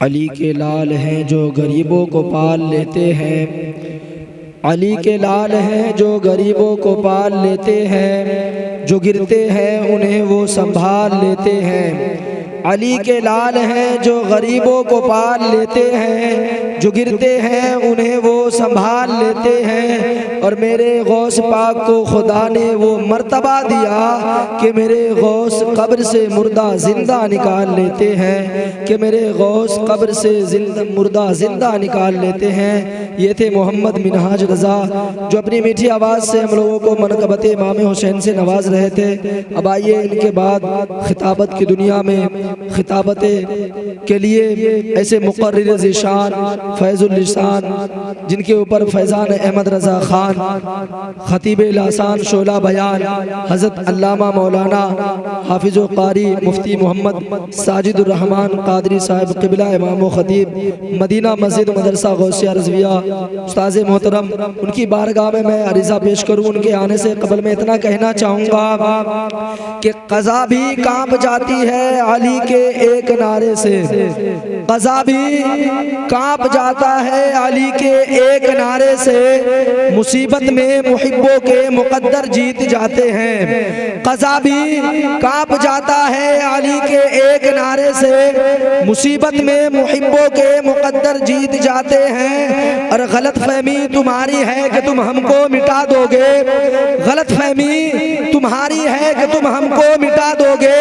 अली के लाल हैं जो गरीबों को पाल लेते हैं, अली के लाल हैं जो गरीबों को पाल लेते हैं, जो गिरते हैं उन्हें वो संभाल लेते हैं। अली के लाल हैं जो गरीबों को पाल लेते हैं, जो गिरते हैं उन्हें वो संभाल लेते हैं। और मेरे गौस पाक को खुदा ने वो मर्तबा दिया कि मेरे गौस कब्र से मुर्दा ज़िंदा निकाल लेते हैं, कि मेरे गौस कब्र से मुर्दा ज़िंदा निकाल लेते हैं। ये थे मोहम्मद मिनहाज रज़ा जो अपनी मीठी आवाज़ से हम लोगों को मनक़बत इमाम हुसैन से नवाज रहे थे। अब आइए इनके बाद खिताबत की दुनिया में खिताबत के लिए ऐसे मुक़र्रिर ज़ीशान फैज़ुल लिसान जिनके ऊपर फैज़ान अहमद रज़ा ख़ान, ख़तीब लासान शोला बयान हज़रत अल्लामा मौलाना हाफिज़ क़ारी मुफ्ती मोहम्मद साजिदुर रहमान क़ादरी साहिब क़िबला इमाम ख़तीब मदीना मस्जिद मदरसा गौसिया रज़विया उस्ताद मोहतरम, उनकी बारगाह में मैं अरीज़ा पेश करूँ। उनके आने से कबल मैं इतना कहना चाहूँगा कि क़ज़ा भी काँप जाती है अली के एक नारे से, क़ज़ा भी काँप जाता है अली के एक नारे से। मुसीबत में मुहिब्बों के मुक़द्दर जीत जाते हैं, क़ज़ा भी काँप जाता है अली के एक नारे से। मुसीबत में मुहिब्बों के मुक़द्दर जीत जाते हैं। और गलत फहमी तुम्हारी है कि तुम हमको मिटा दोगे, गलत फहमी तुम्हारी है कि तुम हमको मिटा दोगे।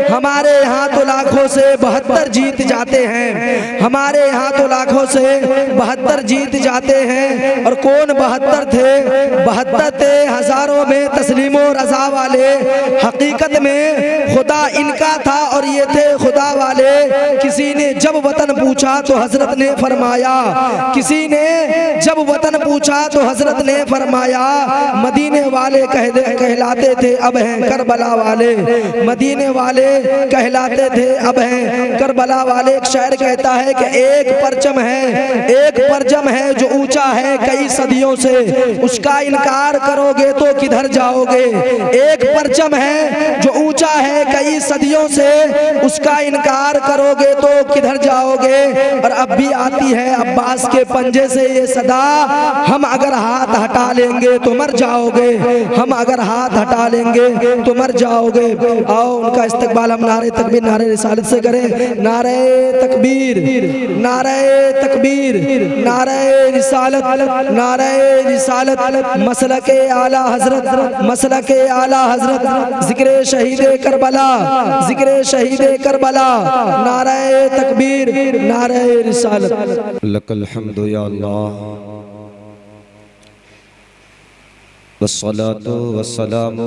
हमारे यहाँ तो लाखों से 72 जीत जाते हैं, हमारे यहाँ तो लाखों से 72 जीत जाते हैं। और कौन 72 थे? 72 थे हजारों में तस्लीमो रज़ा वाले। हकीकत में खुदा इनका था और ये थे खुदा वाले। किसी ने जब वतन पूछा तो हजरत ने फरमाया, किसी ने जब वतन पूछा तो हजरत ने फरमाया, मदीने वाले कहलाते थे अब हैं करबला वाले, मदीने वाले कहलाते थे अब हैं करबला वाले। एक शायर कहता है कि एक परचम है, एक परचम है जो ऊंचा है कई सदियों से, उसका इनकार करोगे तो किधर जाओगे। एक परचम है जो ऊंचा है कई सदियों से, उसका इनकार करोगे तो किधर जाओगे। और अब भी आती है अब्बास के पंजे से ये सदा, हम अगर हाथ हटा लेंगे तो मर जाओगे, हम अगर हाथ हटा लेंगे तो मर जाओगे। आओ उनका इस्तकबाल हम नारे तकबीर नारे रिसालत से करें। नारे तकबीर, नारे तकबीर, नारे रिसालत, नारे रिसालत। मसलके आला हजरत, मसलके आला हजरत, जिक्र शहीद करबला, जिक्र शहीद करबला। नारे तकबीर, नारे रिसालत। लकल हम्दु या अल्लाह वस्सलातु वस्सलामु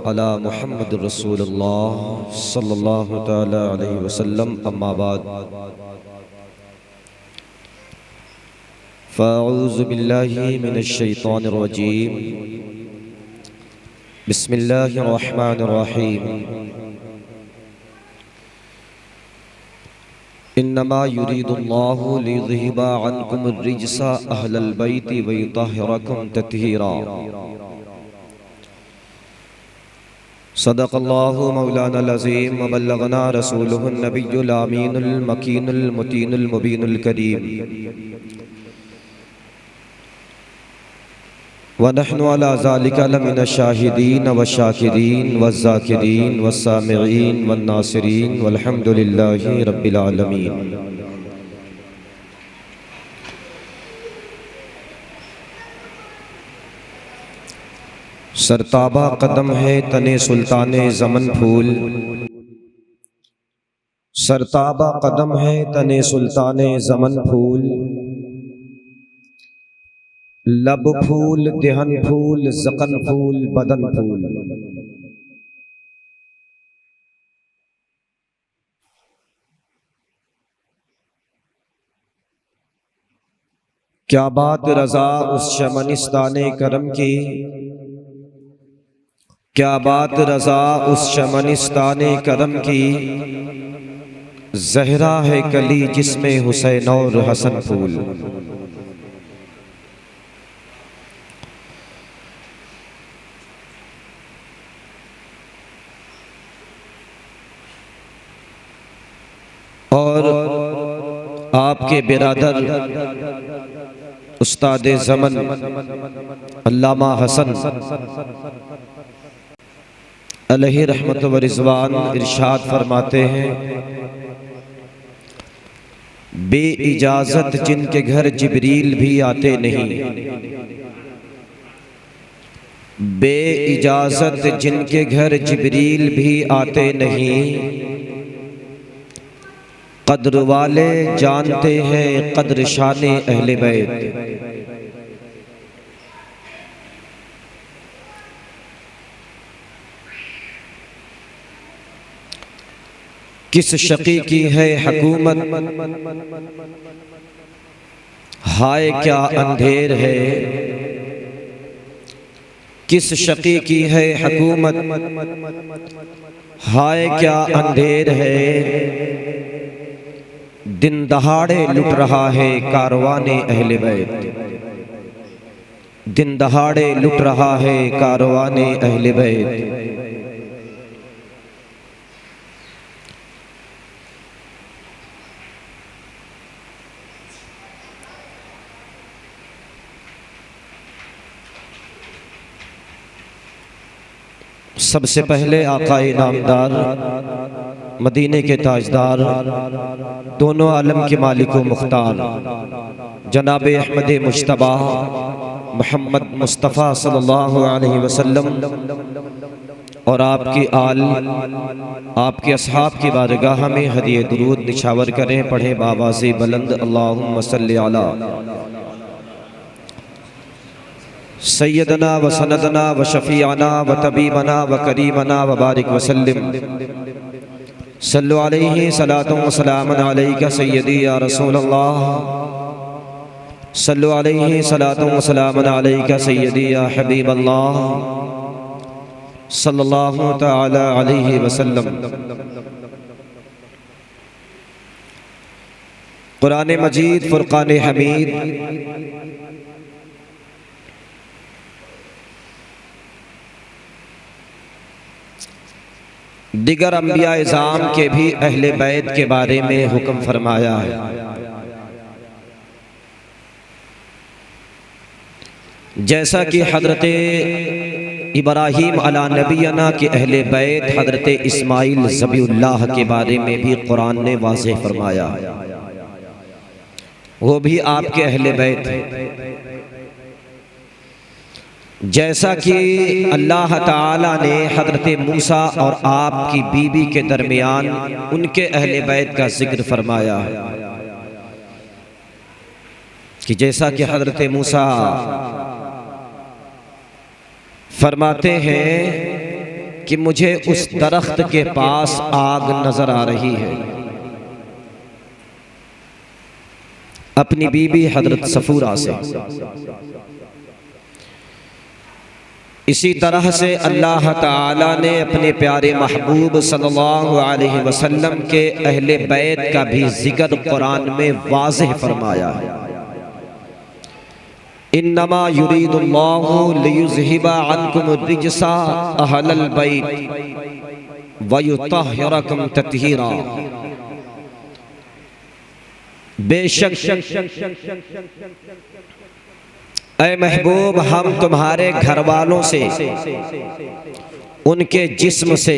अला मुहम्मद रसूलुल्लाह सल्लल्लाहु तआला अलैहि वसल्लम। अम्मा बाद, फ़अऊज़ु बिल्लाहि मिनश शैतानिर रजीम। बिस्मिल्लाहिर रहमानिर रहीम। इन्नमा युरीदुल्लाहु लियुज़हिबा अन्कुमुर रिज्सा अहलल बैति व युतहिरकुम तत्हीरा। सदक़ल्लाहु मौलानाल अज़ीम व बल्लगना रसूलुहुन नबियुल अमीनुल मकीनुल मुतीनुल मुबीनुल करीम। व नहनु अला ज़ालिका लमिनश शाहिदीन व शाकिरीन व ज़ाकिरीन व सामिईन व नासिरीन वल्हम्दुलिल्लाहि रब्बिल आलमीन। सरताबा कदम है तने सुल्ताने ज़मन फूल, सरताबा कदम है तने सुल्ताने ज़मन फूल। लब फूल, देहन फूल, ज़क़न फूल, बदन फूल। क्या बात रज़ा उस शमनिस्ताने करम की, क्या बात रज़ा उस शमनिस्ताने करम की। ज़हरा है कली जिसमें हुसैन और हसन फूल। और आपके बिरादर उस्ताद ज़मन अल्लामा हसन अलैहि रहमत व रिज़वान इरशाद फरमाते हैं, बे इजाज़त जिनके घर जिब्रील भी आते नहीं, बे इजाज़त जिनके घर जिब्रील भी आते नहीं, कद्र वाले जानते हैं कद्र शाने अहले बैत। किस शकी की है हुकूमत, हाय क्या अंधेर है। किस शकी की है हुकूमत, हाय क्या अंधेर है। दिन दहाड़े लुट रहा है कारवाने अहले बैत, दिन दहाड़े लुट रहा है कारवाने अहले बैत। सबसे पहले आकाए नामदार मदीने के ताजदार दोनों आलम के मालिक व मुख्तार जनाब अहमद मुश्तबा मोहम्मद मुस्तफ़ा सल्लल्लाहु अलैहि वसल्लम और आपकी आल आपके अस्हाब की बारगाह में हदिये दुरूद निछावर करें। पढ़ें बावाज़े बुलंद अल्लाहुम्मा सल्ली अला सैयदना व सनदना व शफीअना व तबीबना व करीमना व बारिक वसल्लिम सल्लु अलैहि सलातुन व सलामुन अलैका सय्यदी या रसूल अल्लाह, सल्लु अलैहि सलातुन व सलामुन अलैका सय्यदी या हबीब अल्लाह सल्लल्लाहु तआला अलैहि वसल्लम। कुरान मजीद फुरकान हमीद दिगर अंबिया इज़ाम के भी अहले बैत के बारे में हुक्म फरमाया है। जैसा कि हज़रत इब्राहीम अला नबीना के अहले बैत हज़रत इस्माइल ज़बीउल्लाह के बारे में भी कुरान ने वाज़ेह फरमाया, वो भी आपके अहले बैत हैं। जैसा कि अल्लाह ताला ने हज़रत मूसा और आपकी बीबी के दरमियान उनके अहले बैत का जिक्र फरमाया कि जैसा कि हज़रत मूसा फरमाते हैं कि मुझे उस दरख्त के पास आग नजर आ रही है, अपनी बीबी हज़रत सफूरा से। इसी तरह से अल्लाह ताला ने अपने प्यारे महबूब सल्लल्लाहु अलैहि वसल्लम के अहले बैत का भी जिक्र कुरान में वाज़ेह फरमाया है। इन्नमा युरीदुल्लाहु लियुज़हिबा अन्कुम रिज्सा अहलल बैत व युतहिरकुम तत्हीरा। बेशक ऐ महबूब हम तुम्हारे घर वालों से उनके जिस्म से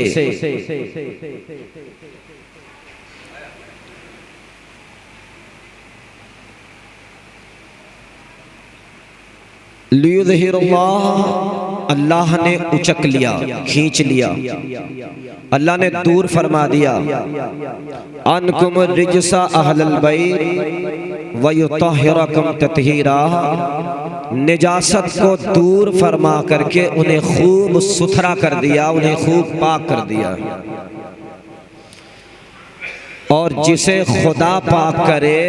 लियुज़हिरुल्लाह अल्लाह ने उचक लिया, खींच लिया, अल्लाह ने दूर फरमा दिया। अन्कुम रिज्सा अहलल बैत व युतहिरकुम तत्हीरा, निजासत को दूर फरमा करके उन्हें खूब सुथरा कर दिया, उन्हें खूब पाक कर दिया। और जिसे खुदा पाक करे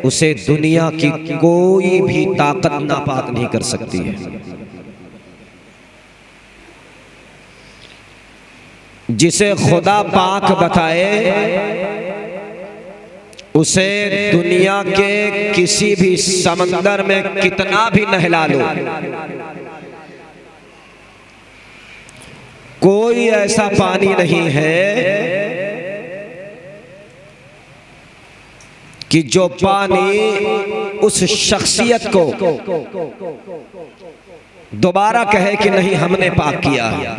उसे दुनिया की कोई भी ताकत नापाक नहीं कर सकती है। जिसे खुदा पाक बताए उसे दुनिया के किसी भी समंदर में कितना भी नहला लो, कोई ऐसा पानी नहीं है कि जो पानी उस शख्सियत को दोबारा कहे कि नहीं हमने पाक किया है,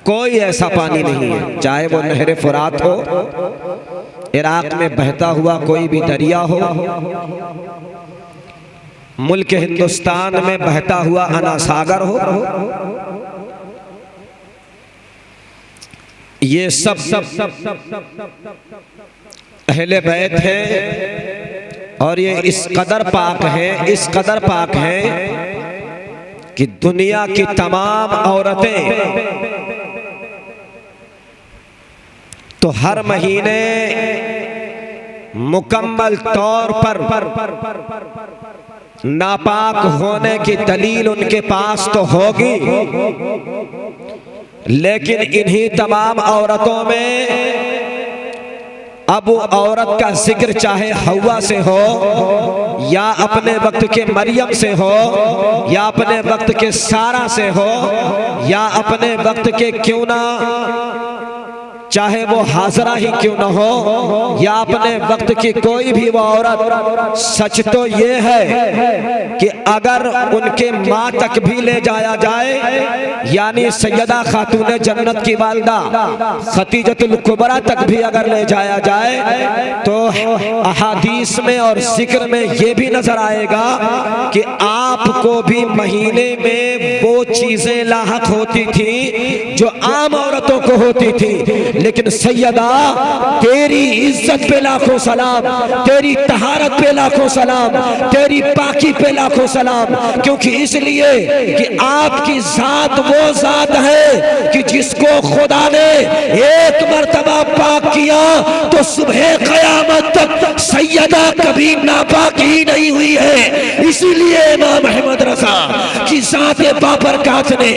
कोई ऐसा पानी नहीं है। चाहे वो नहर फुरात हो, इराक में बहता हुआ कोई भी दरिया हो, मुल्क हिंदुस्तान में बहता हुआ अना सागर हो, ये सब अहले बैत है। और ये इस कदर पाक है, इस कदर पाक है कि दुनिया की तमाम औरतें तो हर महीने मुकम्मल तौर पर नापाक होने की दलील उनके पास तो होगी, लेकिन इन्हीं तमाम औरतों में अब वो औरत का जिक्र चाहे हवा से हो, या अपने वक्त के मरियम से हो, या अपने वक्त के सारा से हो, या अपने वक्त के क्यों ना चाहे वो हाजरा ही क्यों ना हो, या अपने वक्त की कोई भी वो औरत, सच तो ये है कि अगर उनके माँ तक भी ले जाया जाए, यानी सैयदा खातून जन्नत की वालिदा खतीजतुल कुबरा तक भी अगर ले जाया जाए, तो अहादीस में और जिक्र में ये भी नजर आएगा कि आपको भी महीने में वो चीजें लाहक होती थी जो आम औरतों को होती थी। लेकिन सैयदा तेरी इज्जत पे लाखों सलाम, तेरी तहारत पे लाखों सलाम, तेरी पाकी पे लाखों सलाम, क्योंकि इसलिए कि आपकी जात वो जात है कि जिसको खुदा ने एक मर्तबा पाक किया तो सुबह क़यामत तक सैयदा कभी नापाक ही नहीं हुई है। इसीलिए इमाम अहमद रज़ा की ज़ात बाबरकात ने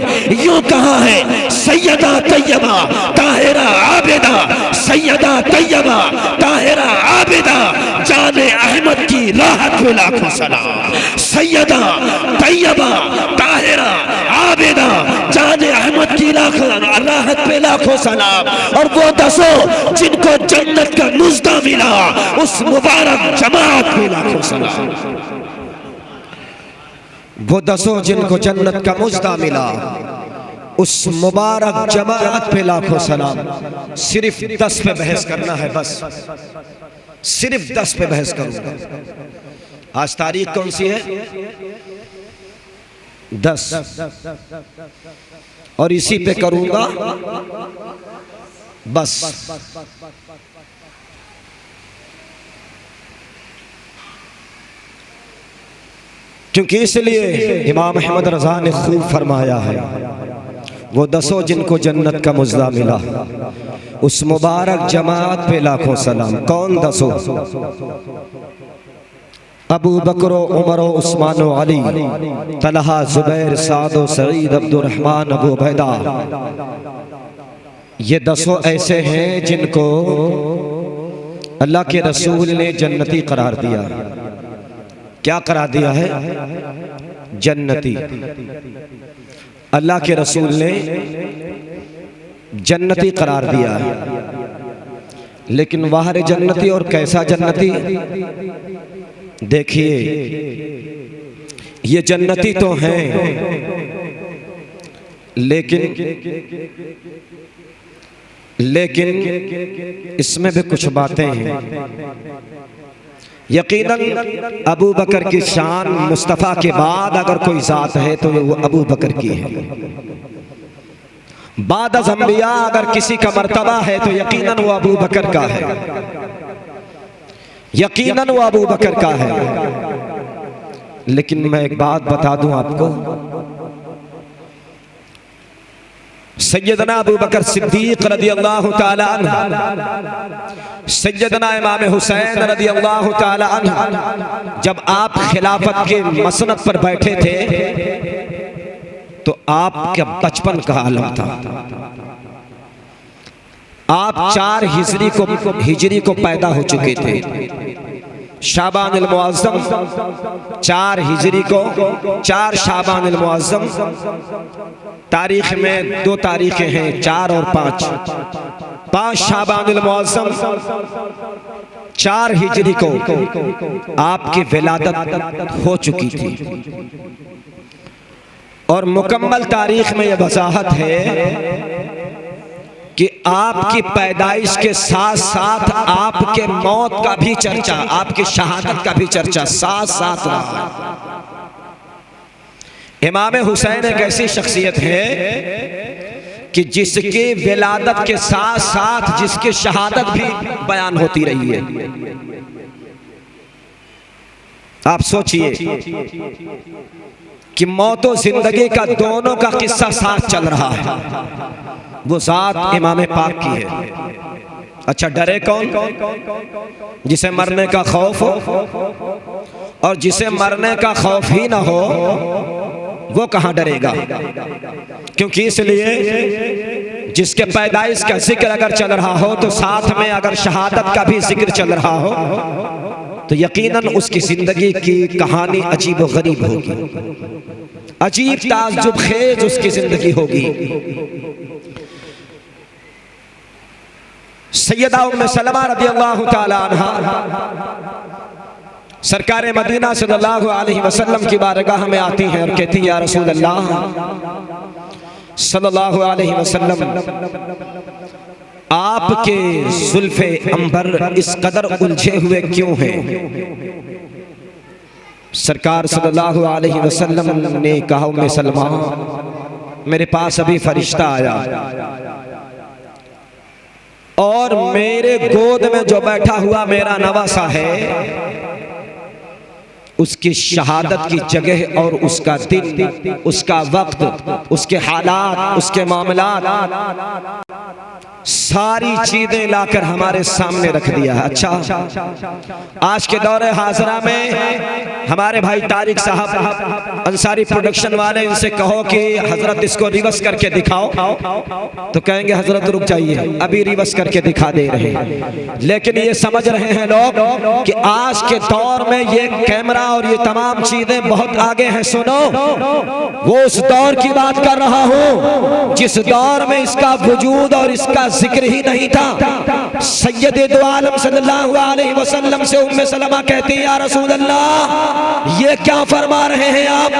यूं कहा है, सैयदा तैयबा ताहिरा आबिदा, सैयदा तैयबा ताहिरा आबिदा, जाने अहमद की राहत पे लाखों सलाम। सैयदा तैयबा ताहिरा आबिदा, जाने अहमद की राहत पे लाखों सलाम। और वो दसों जिनको जन्नत का नुज़्दा मिला, उस मुबारक जमात पे लाखों सलाम। वो दसों जिनको जन्नत का मुज़्दा मिला, उस मुबारक जमात पे लाखों सलाम। सिर्फ 10 पे बहस करना है, बस सिर्फ 10 पे बहस करूंगा। आज तारीख कौन सी है? 10, और इसी पे करूंगा बस। क्योंकि इसलिए इमाम अहमद रज़ा ने खूब फरमाया है, वो दसों जिनको जन्नत का मुज़्दा मिला, उस मुबारक जमात पे लाखों सलाम। कौन दसों? अबू बकर, उमर, उस्मान, अली, तलहा, जुबैर, साद, सईद, अब्दुर्रहमान, अबू उबैदा। ये दसों ऐसे हैं जिनको अल्लाह के रसूल ने जन्नती करार दिया। क्या करार दिया है? जन्नती। अल्लाह के रसूल ने जन्नती करार दिया है। लेकिन वाहर जन्नती और कैसा जन्नती? देखिए, ये जन्नती तो हैं, लेकिन इसमें भी कुछ बातें हैं। यकीनन अबू बकर की शान मुस्तफ़ा के बाद अगर कोई ज़ात है तो वो अबू बकर की है। बाद अज़ अंबिया अगर किसी का मर्तबा है तो यकीनन वो अबू बकर का है, यकीनन वो अबू बकर का है। लेकिन मैं एक बात बता दूं आपको, सैयदना अबू बकर सिद्दीक रज़ियल्लाहु ताला अन्हु, सैयदना इमाम हुसैन रज़ियल्लाहु ताला अन्हु, जब आप खिलाफत के मसनद पर बैठे थे तो आपका बचपन का आलम था। आप 4 हिजरी को पैदा हो चुके थे। शाबान अल मुअज़्ज़म 4 हिजरी को, 4 शाबान अल मुअज़्ज़म। तारीख में 2 तारीखें हैं, 4 और 5। 5 शाबान अल मुअज़्ज़म 4 हिजरी को आपकी विलादत हो चुकी थी और मुकम्मल तारीख में यह वजाहत है कि आपकी पैदाइश के साथ साथ आपके मौत का भी चर्चा, आपकी शहादत का भी चर्चा साथ साथ रहा है। इमाम हुसैन एक ऐसी शख्सियत है कि जिसकी विलादत के साथ साथ जिसकी शहादत भी बयान होती रही है। आप सोचिए कि मौत और जिंदगी का दोनों का किस्सा साथ चल रहा है। वो जात इमाम पाक की है। अच्छा, डरे कौन? जिसे मरने का खौफ हो, और जिसे मरने का खौफ ही ना हो वो कहां डरेगा? क्योंकि इसलिए जिसके पैदाइश का जिक्र अगर चल रहा हो तो साथ में अगर शहादत का भी जिक्र चल रहा हो तो यकीनन उसकी जिंदगी की कहानी अजीब व गरीब होगी, अजीब ताज्जुब खेज उसकी जिंदगी होगी। सैयदा उम्मे सलमा रज़ियल्लाहु ताला अन्हा सरकार मदीना सल्लल्लाहु अलैहि वसल्लम की बारगाह में आती हैं और कहती हैं, या रसूल अल्लाह सल्लल्लाहु अलैहि वसल्लम, आपके जुल्फे अंबर इस कदर उलझे हुए क्यों हैं? सरकार सल्लल्लाहु अलैहि वसल्लम ने कहा, उम्मे सलमा, मेरे पास अभी फरिश्ता आया और मेरे गोद में जो बैठा हुआ मेरा नवासा है उसकी शहादत की जगह और उसका दिन, उसका वक्त, उसके हालात, उसके मामलात, सारी चीजें लाकर हमारे सामने रख दिया है। अच्छा, आज के दौरे हाजरा में हमारे भाई तारिक साहब अंसारी प्रोडक्शन वाले, इनसे कहो कि हजरत इसको रिवर्स करके दिखाओ, तो कहेंगे हजरत रुक जाइए, अभी रिवर्स करके दिखा दे रहे हैं। लेकिन ये समझ रहे हैं लोग कि आज के दौर में ये कैमरा और ये तमाम चीजें बहुत आगे हैं। सुनो, वो उस दौर की बात कर रहा हूं जिस दौर में इसका वजूद और इसका जिक्र ही नहीं था। सैयद दो आलम सल्लल्लाहु अलैहि वसल्लम से उम्मे सलमा कहती है, या रसूल अल्लाह, ये क्या फरमा रहे हैं आप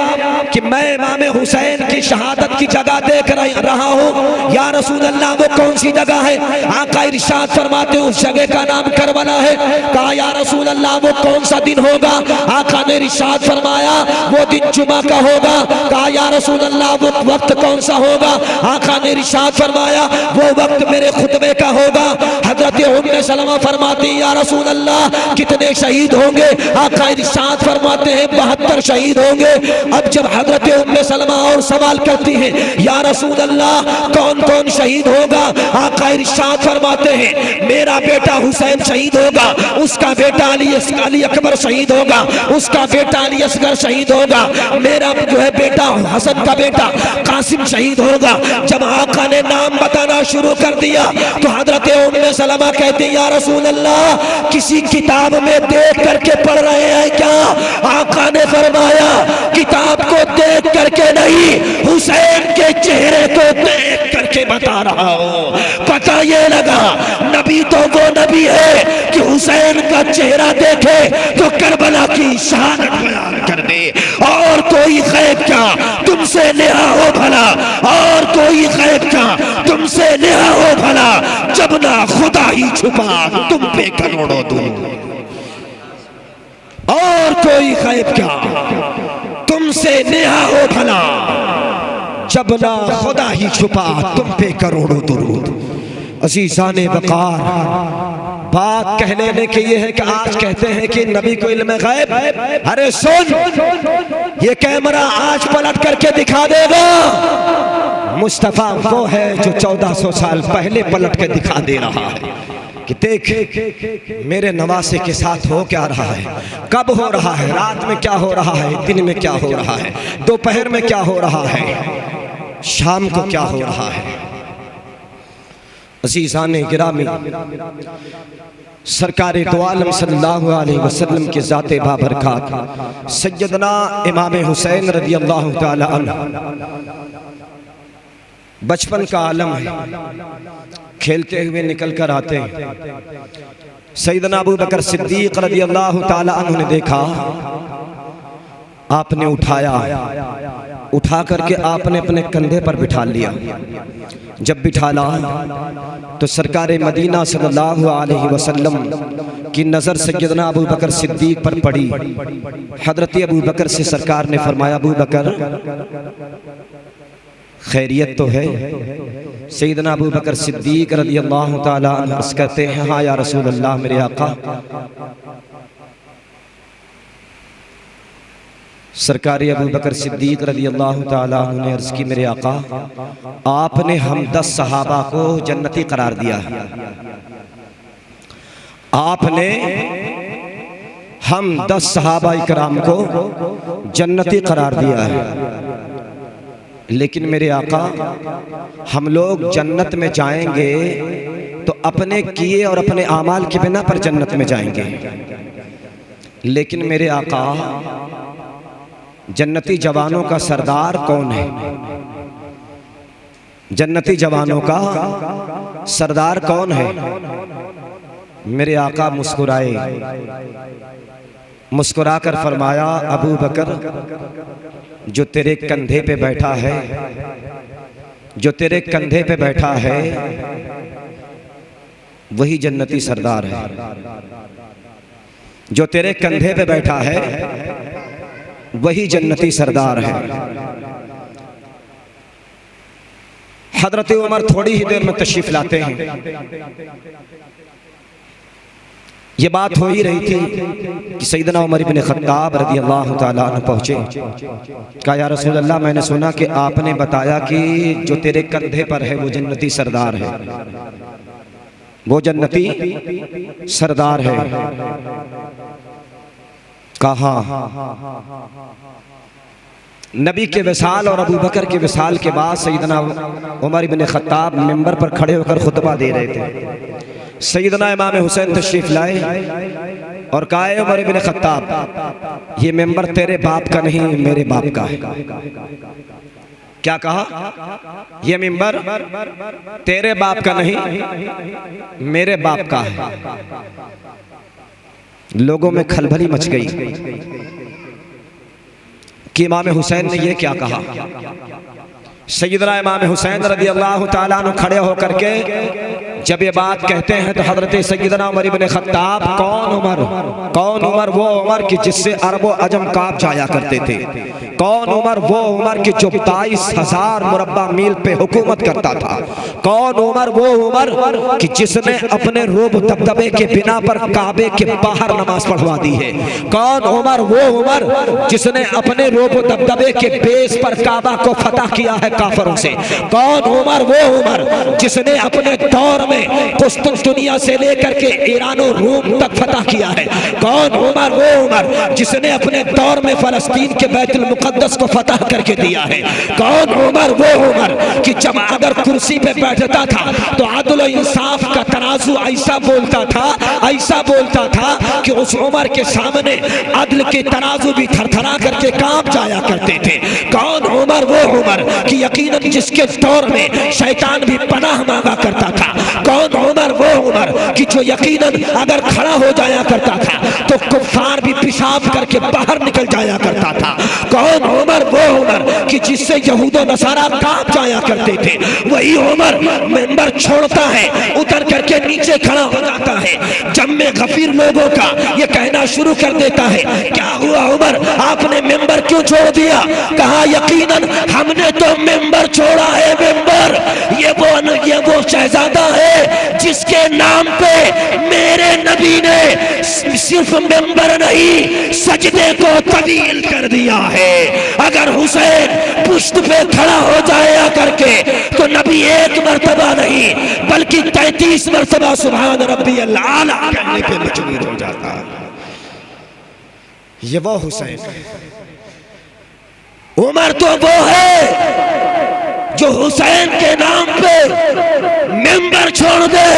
कि मैं इमाम हुसैन की शहादत की जगह देख रहा हूँ? या रसूल अल्लाह, वो कौन सी जगह है? आका इरशाद फरमाते उस जगह का नाम करबला है। कहा, या रसूल अल्लाह, वो कौन सा दिन होगा? आका ने इरशाद फरमाया, वो दिन जुमा का होगा। कहा, या रसूल अल्लाह, वो वक्त कौन सा होगा? आका ने इरशाद फरमाया, वो वक्त मेरे खुतबे का होगा। हजरत उम्मे सलमा फरमाती, या रसूल अल्लाह, कितने शहीद होंगे? आका इरशाद फरमाते हैं 72 शहीद होंगे। अब जब हजरत उम्मे सलमा और सवाल करती हैं, या रसूल अल्लाह, कौन कौन शहीद होगा? आका इरशाद फरमाते हैं, मेरा बेटा हुसैन शहीद होगा, उसका बेटा अली अकबर शहीद होगा, उसका बेटा अली असगर शहीद होगा, मेरा जो है बेटा हसन का बेटा कासिम शहीद होगा। जब आका ने नाम बताना शुरू कर दिया तो हजरत उम्मे सलमा कहती, या रसूल अल्लाह, किसी किताब में देख करके पढ़ रहे हैं क्या? आका ने फरमाया, किताब को देख करके नहीं, हुसैन के चेहरे को देख करके बता रहा हूँ। पता ये लगा, नबी तो वो नबी है कि हुसैन का चेहरा देखे तो करबला की शहादत बयान कर दे। और कोई खैब क्या तुमसे नेहा हो भला, और कोई खैब क्या तुमसे नेहा हो भला, जब ना खुदा ही छुपा तुम पे करोड़ों दूर। और कोई खैब क्या तुमसे नेहा हो भला, जब ना खुदा ही छुपा तुम पे करोड़ों दुरूद। अज़ीज़ाने वक़ार, बात कह लेने के ये है कि आज कहते हैं कि नबी को इल्म गैब। अरे सुन, ये कैमरा आज पलट करके दिखा देगा। मुस्तफ़ा वो है जो 1400 साल पहले पलट के दिखा दे रहा है कि देख मेरे नवासे के साथ हो क्या रहा है, कब हो रहा है, रात में क्या हो रहा है, दिन में क्या हो रहा है, दोपहर में क्या हो रहा है, शाम को क्या हो रहा है। अज़ीज़ाने गिरामी, सरकारे दो आलम सल्लल्लाहु अलैहि वसल्लम के ज़ाते बाबरकात सैयदना इमाम हुसैन रज़ियल्लाहु ताला अन्हु बचपन का आलम है, खेलते हुए निकल कर आते हैं। सैयदना अबू बकर सिद्दीक रज़ियल्लाहु ताला अन्हु ने देखा, आपने उठाया, उठा करके आपने अपने कंधे पर बिठा लिया। जब बिठाला तो सरकार मदीना सल्लल्लाहु अलैहि वसल्लम की नज़र सैयदना अबू बकर सिद्दीक पर पड़ी। हज़रत अबू बकर से सरकार ने फरमाया, अबू बकर खैरियत तो है? सैयदना अबू बकर सिद्दीक रज़ियल्लाहु ताला अन्हु अर्ज़ करते हैं, हाँ या रसूल अल्लाह, मेरे आका। सरकार अबू बकर सिद्दीक रज़ियल्लाहु ताला अन्हु ने अर्ज़ की, मेरे आका, आपने हम 10 सहाबा को जन्नती करार दिया। आपने हम 10 सहाबा इकराम को जन्नती करार दिया है, लेकिन मेरे आका, हम लोग जन्नत में जाएंगे तो अपने किए और अपने आमाल की बिना पर जन्नत में जाएंगे। लेकिन मेरे आका, जन्नती जवानों का सरदार कौन है? जन्नती जवानों का सरदार कौन है? मेरे आका मुस्कुराए, मुस्कुराकर फरमाया, अबू बकर, जो तेरे कंधे पे बैठा है, जो तेरे कंधे पे बैठा है, वही जन्नती सरदार है। जो तेरे कंधे पे बैठा है वही जन्नती सरदार है। हजरत उमर थोड़ी ही देर में तशरीफ लाते हैं। ये बात हो ही रही थी कि सैयदना उमर इब्न खत्ताब रज़ियल्लाहु ताला अन्हु पहुंचे। कहा, या रसूल अल्लाह, मैंने सुना कि आपने बताया कि जो तेरे कंधे पर है वो जन्नती सरदार है, वो जन्नती सरदार है। कहा, नबी के विसाल और अबू बकर के विसाल के बाद सैयदना उमर इब्न खत्ताब मिंबर पर खड़े होकर खुतबा दे रहे थे। सैयदना इमाम हुसैन तशरीफ लाए और कहा, उमर इब्न खत्ताब, ये मिंबर तेरे बाप का नहीं, मेरे बाप का है। क्या कहा? ये मिंबर तेरे बाप का नहीं, मेरे बाप का है। लोगों में खलबली मच गई कि इमाम हुसैन ने ये क्या कहा। सैयदना इमाम हुसैन रज़ियल्लाहु ताला अन्हु खड़े होकर के जब ये बात कहते हैं तो हजरत सैयदना उमर इब्न खत्ताब, कौन उमर? कौन उमर? वो उमर की जिससे अरबो अजम कांप जाया करते थे। कौन उमर? वो उमर की जो 22,000 मुरब्बा मील पे हुकूमत करता था। कौन उमर? वो उमर कि जिसने अपने रूब दबदबे के बिना पर काबे के बाहर नमाज पढ़वा दी है। कौन उमर? वो उमर जिसने अपने रूब दबदबे के बेस पर काबा को फतह किया है काफरों से। कौन उमर? वो उमर जिसने अपने दौर में कुस्तुनतुनिया से लेकर के ईरान और रोम तक फतह किया है। कौन उमर? वो उमर जिसने अपने दौर में फलस्तीन के बैतुल मुक़द्दस को फतह करके दिया है। कौन उमर? वो उमर कि जब अगर कुर्सी पे बैठता था तो अदल और इंसाफ का तराजू ऐसा बोलता था कि उस उमर के सामने अदल के तराजू भी थरथरा करके कांप जाया करते थे। कौन उमर? वो उमर कि यकीनन जिसके दौर में शैतान भी पनाह मांगा करता था। कौन उमर? वो उमर कि जो यकीनन अगर खड़ा हो जाया करता था तो कुफ्फार भी पेशाब करके बाहर निकल जाया करता था। कौन उमर? वो उमर कि जिससे यहूद नसारा कांप जाया करते थे। वही उमर मिंबर छोड़ता है, उतर करके नीचे खड़ा हो जाता है, जम्मे गफीर लोगों का ये कहना शुरू कर देता है, क्या हुआ उमर, आपने मिंबर क्यों छोड़ दिया? कहा, यकीनन हमने तो मिंबर छोड़ा है। मिंबर ये वो शहजादा है जिसके नाम पे मेरे नबी ने सिर्फ मिंबर नहीं सजदे को तवील कर दिया है। अगर हुसैन पुश्त पे खड़ा हो जाया करके तो नबी एक मर्तबा नहीं बल्कि 33 मर्तबा सुभान रब्बी आला कहने पे मजबूर हो जाता। ये वो हुसैन, उमर तो वो है जो हुसैन के नाम पे मिंबर छोड़ दे,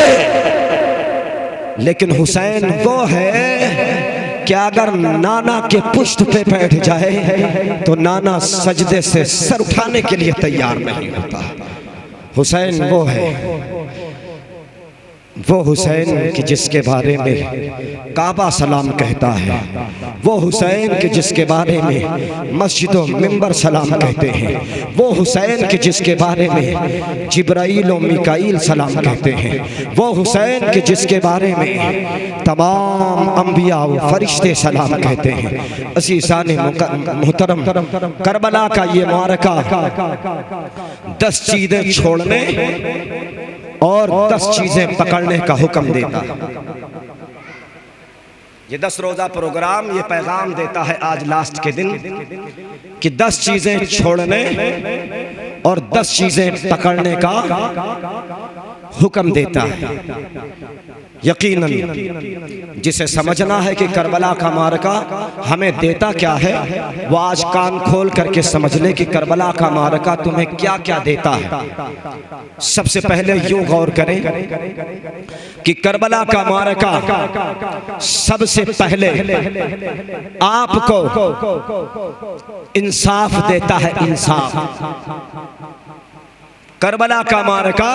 लेकिन हुसैन वो है कि अगर नाना के पुष्ट पे बैठ जाए तो नाना सजदे से सर उठाने के लिए तैयार नहीं होता। हुसैन वो है, वो हुसैन कि जिसके बारे में काबा सलाम कहता है, वो हुसैन कि जिसके बारे में मस्जिद व मिंबर सलाम कहते हैं, वो हुसैन कि जिसके बारे में जिब्राईल व मिकाईल सलाम कहते हैं, वो हुसैन कि जिसके बारे में तमाम अंबिया व फरिश्ते सलाम कहते हैं। अज़ीज़ान मुहतरम, करबला का ये मारका 10 चीज़ें छोड़ने और 10 चीजें पकड़ने का हुक्म देता। ये 10 रोजा प्रोग्राम ये पैगाम देता है आज लास्ट के दिन कि 10 चीजें छोड़ने और 10 चीजें पकड़ने का हुक्म देता है। यकीनन जिसे समझना है कि करबला का मारका हमें देता क्या है, वो आज कान खोल करके समझ ले कि करबला का मारका तुम्हें क्या क्या देता है। सबसे पहले यूं गौर करें कि करबला का मारका सबसे पहले आपको इंसाफ देता है। इंसाफ, करबला का मारका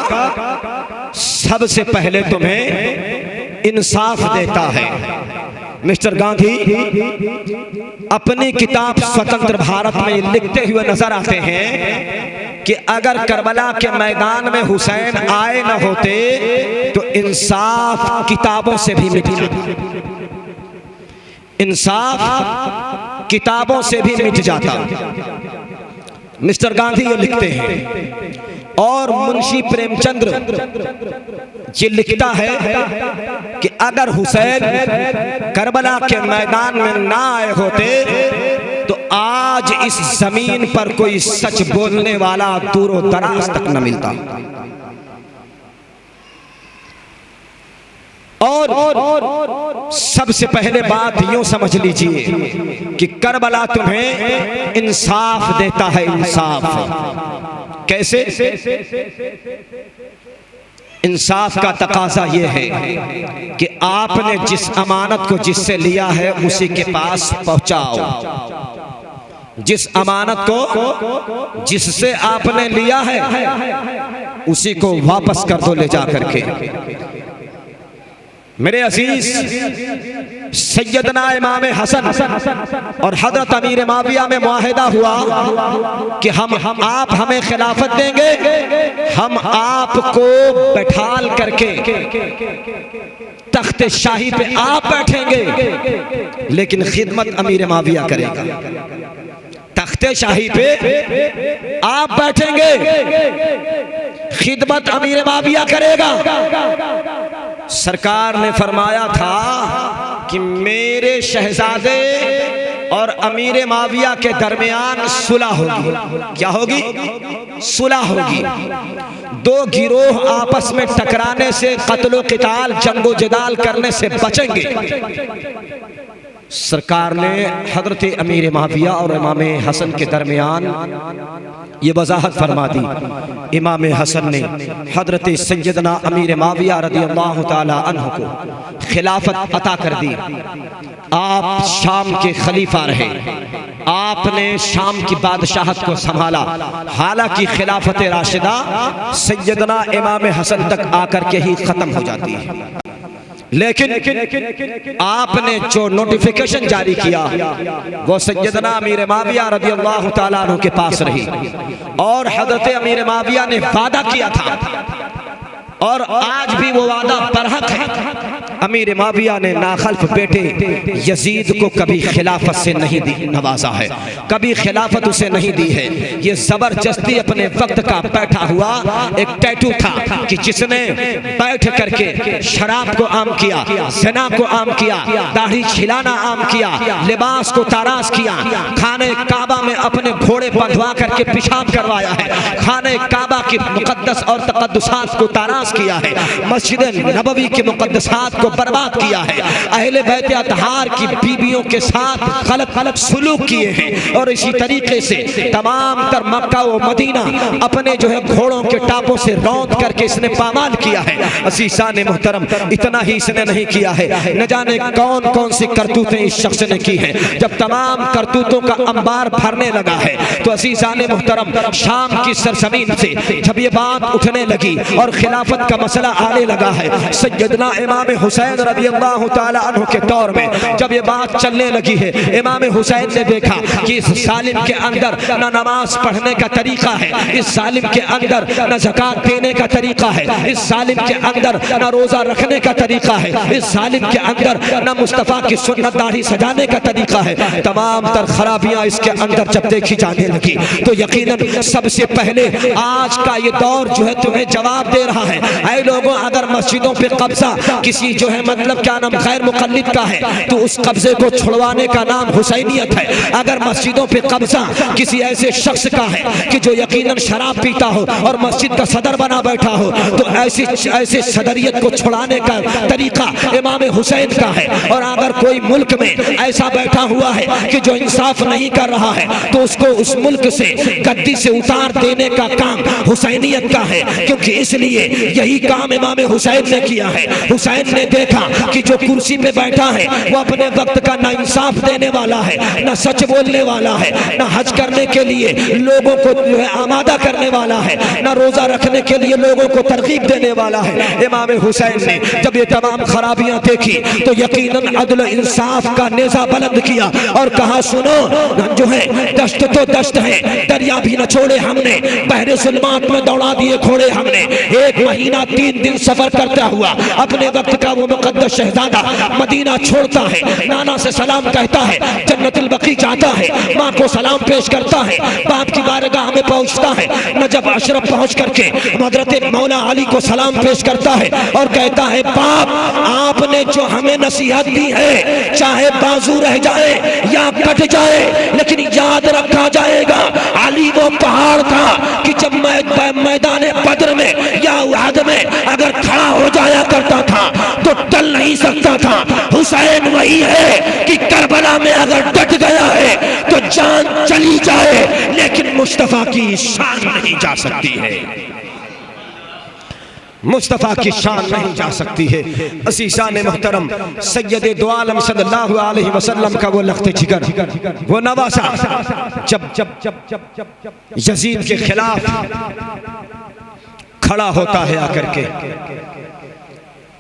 सबसे पहले तुम्हें इंसाफ देता है। मिस्टर गांधी अपनी किताब स्वतंत्र भारत में लिखते हुए नजर आते हैं कि अगर करबला के मैदान में हुसैन आए न होते तो इंसाफ किताबों से भी मिट जाता। इंसाफ किताबों से भी मिट जाता। मिस्टर गांधी ये लिखते हैं। और मुंशी प्रेमचंद्र ये लिखता है कि अगर हुसैन करबला के मैदान में ना आए होते तो आज इस जमीन पर कोई सच बोलने वाला दूरों दराज तक न मिलता। और सबसे पहले बात यूं समझ लीजिए कि करबला तुम्हें इंसाफ देता है। इंसाफ कैसे? इंसाफ का तकाजा यह है कि आपने जिस अमानत को जिससे लिया है उसी के पास पहुंचाओ। जिस अमानत को जिससे आपने लिया है उसी को वापस कर दो ले जा करके। मेरे अजीज, सैयदना इमाम हसन और हजरत अमीर माविया में मुआहिदा हुआ कि आप हमें खिलाफत देंगे, हम आपको बैठाल करके तख्त शाही पे आप बैठेंगे लेकिन खिदमत अमीर माविया करेगा। तख्ते शाही पे आप बैठेंगे, खिदमत अमीर माविया करेगा। सरकार ने फरमाया था कि मेरे शहजादे और अमीर माविया के दरमियान सुलह होगी। क्या होगी? सुलह होगी। दो गिरोह आपस में टकराने से, कत्लो क़िताल, जंगो जदाल करने से बचेंगे। सरकार ने हजरत अमीर माविया और इमाम हसन के दरमियान ये वजाहत फरमा दी। इमाम हसन ने हजरत सैयदना अमीर माविया रज़ियल्लाहु ताला अन्हु को खिलाफत अता कर दी। आप शाम के खलीफा रहे, आपने शाम की बादशाहत को संभाला। हालांकि खिलाफत राशिदा सैयदना इमाम हसन तक आकर के ही खत्म हो जाती है, लेकिन आपने जो नोटिफिकेशन जारी किया वो सैयदना अमीर माविया रज़ियल्लाहु ताला अन्हु के पास रही। और हज़रत अमीर माविया ने वादा किया था और आज भी वो वादा बरहक है। अमीर माविया ने नाखल्फ बेटे यजीद को कभी खिलाफत से नहीं दी नवाजा है, कभी खिलाफत उसे नहीं दी है। ये जबरदस्ती अपने वक्त का बैठा हुआ एक टैटू था कि जिसने बैठ करके शराब को आम किया, ज़िना को आम किया, दाढ़ी छिलाना आम किया, लिबास को ताराश किया, खाने काबा में अपने घोड़े बंधवा करके पेशाब करवाया है, खाने काबा की मुकद्दस और तकद्दुसात को ताराश किया है, मस्जिद नबवी के मुकद्दसात को बर्बाद किया है, अहले बैत अतहार की बीबियों के साथ गलत सलूक किए हैं। और इसी तरीके से तमाम तर मक्का व मदीना अपने जो है घोड़ों के टापों से रौंद करके इसने पामाल किया है। अज़ीज़ान मुहतरम, इतना ही इसने नहीं किया है, न जाने कौन कौन सी करतूतें इस शख्स ने की हैं। जब तमाम करतूतों का अंबार भरने लगा है तो अज़ीज़ान मुहतरम, शाम की सरजमीन से जब ये बात उठने लगी और खिलाफत खिलाफत का मसला आने लगा है। सैयदना इमाम हुसैन रज़ियल्लाहु ताला अन्हु के दौर में जब ये बात चलने लगी है, इमाम हुसैन ने देखा कि इस जालिम के अंदर न नमाज पढ़ने का तरीका है, इस जालिम के अंदर न ज़कात देने का तरीका है, इस जालिम के अंदर न रोज़ा रखने का तरीका है, इस जालिम के अंदर न मुस्तफ़ा की सुन्नत दाढ़ी सजाने का तरीका है। तमाम तर खराबियां इसके अंदर जब देखी जाने लगी तो यकीनन सबसे पहले आज का ये दौर जो है तुम्हें जवाब दे रहा है। ऐ लोगों, अगर मस्जिदों पे कब्जा किसी जो है मतलब क्या नाम गैर मुक़ल्लिद का है तो उस कब्जे को छुड़वाने का नाम हुसैनियत है। अगर मस्जिदों पे कब्जा किसी ऐसे शख्स का है कि जो यकीनन शराब पीता हो और मस्जिद का सदर बना बैठा हो तो ऐसे सदरियत को छुड़ाने का तरीका इमाम हुसैन का है। और अगर कोई मुल्क में ऐसा बैठा हुआ है कि जो इंसाफ नहीं कर रहा है तो उसको उस मुल्क से गद्दी से उतार देने का काम हुसैनियत का है, क्योंकि इसलिए यही काम इमाम हुसैन ने किया है। हुसैन ने देखा कि जो कुर्सी पे बैठा है वो अपने वक्त का ना इंसाफ देने वाला है, ना सच बोलने वाला है, ना हज करने के लिए लोगों को जो है आमादा करने वाला है, ना रोजा रखने के लिए लोगों को तरगीब देने वाला है। इमाम हुसैन ने जब ये तमाम खराबियां देखी तो यकीनन अदल इंसाफ का नेज़ा बुलंद किया और कहा, सुनो जो है दश्त तो दश्त है, दरिया भी न छोड़े हमने, बहरे सुलमात में दौड़ा दिए घोड़े हमने। 1 महीना 3 दिन सफर करता हुआ अपने वक्त का वो मुकद्दस शहजादा मदीना छोड़ता है, नाना से सलाम कहता है, जन्नतुल बकी जाता है, माँ को सलाम पेश करता है, बाप की बारगाह में पहुंचता है, नजब अशरफ पहुंच करके हजरत मौला अली को सलाम पेश करता है और कहता है, बाप आपने जो हमें नसीहत दी है चाहे बाजू रह जाए या कट जाए लेकिन याद रखा जाएगा। अली वो पहाड़ था कि जब मैदान बद्र में या उहद में अगर खड़ा हो जाया करता था तो टल नहीं सकता था। हुसैन वही है कि करबला में अगर डट गया है तो जान चली जाए लेकिन मुस्तफा की शान नहीं जा सकती है, मुस्तफ़ा की शान नहीं जा सकती है। असीसाने मुहतरम सैयद दो आलम सल्लल्लाहु अलैहि वसल्लम का वो लख्त जिगर, वो नवासा जब यजीद के खिलाफ खड़ा होता है आकर के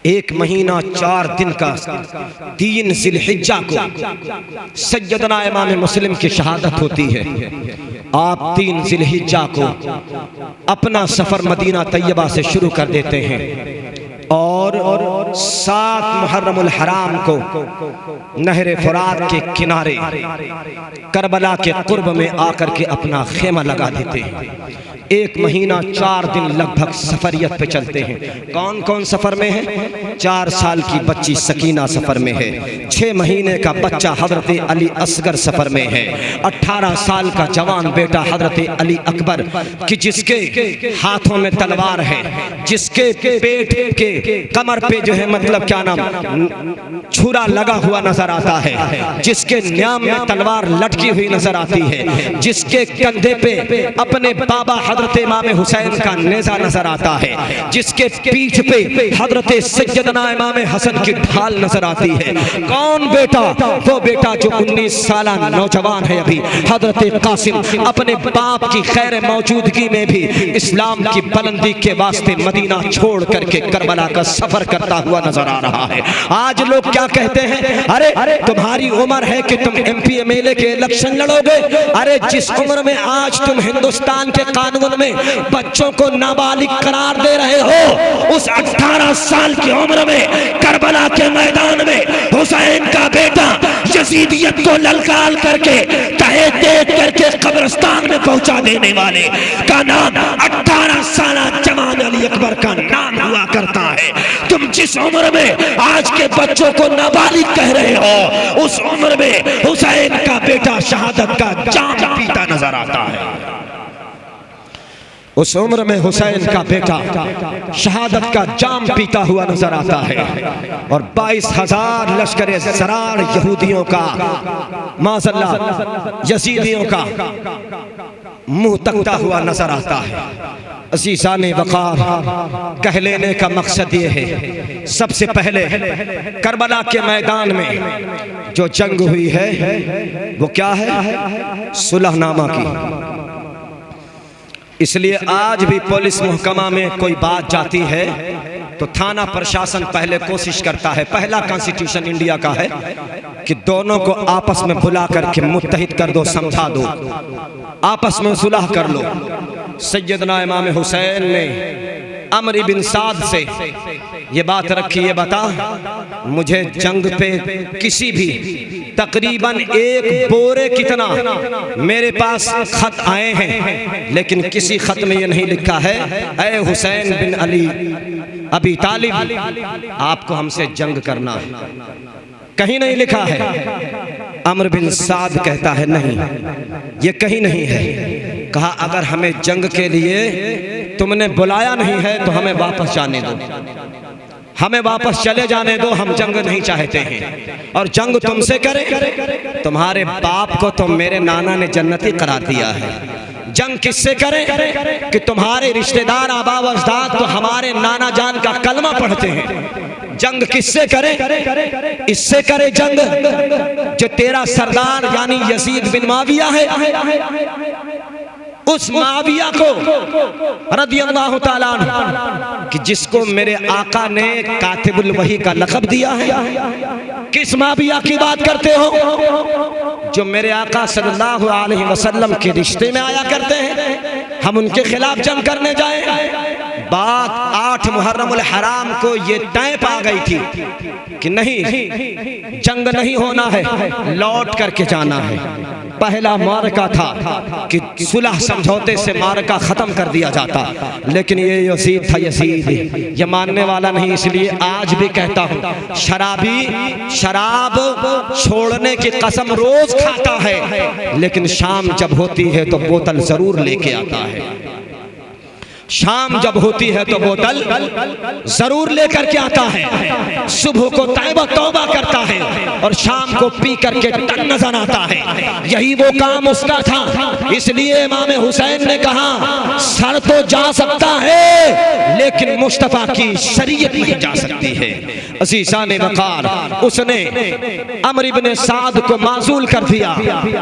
1 महीना 4 दिन का 3 ज़िलहिज्जा को सैयदना इमाम मुस्लिम की शहादत होती है। आप 3 ज़िलहिज्जा को अपना सफ़र मदीना तैयबा से शुरू कर देते हैं और 7 मुहर्रमुल हराम को नहर फुरात के किनारे करबला के कुर्ब में आकर के अपना खेमा लगा देते हैं। 1 महीना 4 दिन लगभग सफरियत पे चलते हैं। कौन कौन सफर में है? 4 साल की बच्ची सकीना सफर में है, 6 महीने का बच्चा हजरत अली असगर सफर में है, 18 साल का जवान बेटा हजरत अली अकबर कि जिसके हाथों में तलवार है, जिसके पेट के कमर पे जो है मतलब क्या नाम छुरा लगा हुआ नजर आता है, जिसके न्याम में तलवार लटकी हुई नजर आती है, जिसके कंधे पे अपने बाबा हजरत इमाम हुसैन का नेज़ा नजर आता है, जिसके पीठ पे हजरत सैयदना इमाम हसन की ढाल नजर आती है। कौन बेटा? वो बेटा जो 19 साल नौजवान है अभी, हजरत कासिम अपने बाप की खैर मौजूदगी में भी इस्लाम की बुलंदी के वास्ते मदीना छोड़ करके करबला का सफर करता हुआ नजर आ रहा है। आज लोग क्या कहते हैं, अरे तुम्हारी उम्र है कि तुम MP MLA के इलेक्शन लड़ोगे। अरे जिस उम्र में आज तुम हिंदुस्तान के कानून में बच्चों को नाबालिग करार दे रहे हो, उस 18 साल की उम्र में करबला के मैदान में हुसैन का बेटा यजीदियत को ललकार करके तहे देख करके कब्रिस्तान में पहुंचा देने वाले का नाम 18 साल जवान अली अकबर का नाम हुआ करता है। तुम जिस उम्र में आज के बच्चों को नाबालिग कह रहे हो, उस उम्र में हुसैन का बेटा शहादत का जाम पीता नजर आता है। उस उम्र में हुसैन का बेटा शहादत का जाम पीता हुआ नजर आता है और 22,000 लश्कर ज़रार यहूदियों का माज़अल्लाह यजीदियों का मुंह तकता हुआ नजर आता है। अज़ीज़ाने वक़ार कह लेने का मकसद ये है, सबसे पहले करबला के मैदान में जो जंग हुई है वो क्या है? सुलहनामा की। इसलिए आज भी पुलिस महकमा में कोई बात जाती है तो थाना प्रशासन पहले कोशिश करता है, पहला कॉन्स्टिट्यूशन इंडिया का है कि दोनों को आपस में बुला करके मुत्तहिद कर दो, समझा दो, आपस में सुलह कर लो। सैयदना इमाम हुसैन ने अमर इब्न साद से ये बात रखी, ये बता मुझे जंग पे किसी भी तकरीबन एक बोरे कितना मेरे पास खत आए हैं, लेकिन किसी खत में ये नहीं लिखा है ऐ हुसैन बिन अली अबी तालिब आपको हमसे जंग करना है, कहीं नहीं लिखा है। अमर बिन साद कहता है नहीं, ये कहीं नहीं है। कहा अगर हमें जंग के लिए तुमने बुलाया नहीं है तो हमें वापस जाने दो, हमें वापस चले जाने दो, हम जंग नहीं चाहते हैं। और जंग तुमसे करें, तुम्हारे बाप को तो मेरे नाना ने जन्नती करार दिया है। जंग किससे करें कि तुम्हारे रिश्तेदार आबा व अजदाद तो हमारे नाना जान का कलमा पढ़ते हैं। जंग किससे करें? इससे करे जंग जो तेरा सरदार यानी यजीद बिन माविया है, उस माविया को रदियल्लाहु ताला अन्हु कि जिसको मेरे आका ने कातिबुल वही का लक़ब दिया है। किस माविया की बात करते हो? जो मेरे आका सल्लल्लाहु अलैहि वसल्लम के रिश्ते में आया करते हैं, हम उनके खिलाफ जंग करने जाए। बात 8 मुहर्रमुल हराम को ये तय पा गई थी कि नहीं, जंग नहीं होना है, लौट करके जाना है। पहला मारका था कि सुलह समझौते से मारका खत्म कर दिया जाता, लेकिन ये यजीद था, यजीद ये मानने वाला नहीं। इसलिए आज भी कहता हूँ, शराबी शराब छोड़ने की कसम रोज खाता है, लेकिन शाम जब होती है तो बोतल जरूर लेके आता है। शाम जब होती है तो बोतल जरूर लेकर के आता है। सुबह को तौबा करता है और शाम को पी करके टन नजर आता है। यही वो काम उसका था। इसलिए इमाम हुसैन ने कहा सर तो जा सकता है, लेकिन मुस्तफा की शरीयत नहीं जा सकती है। अज़ीज़ान वक़ार, उसने अमर इब्न साद को माजूल कर दिया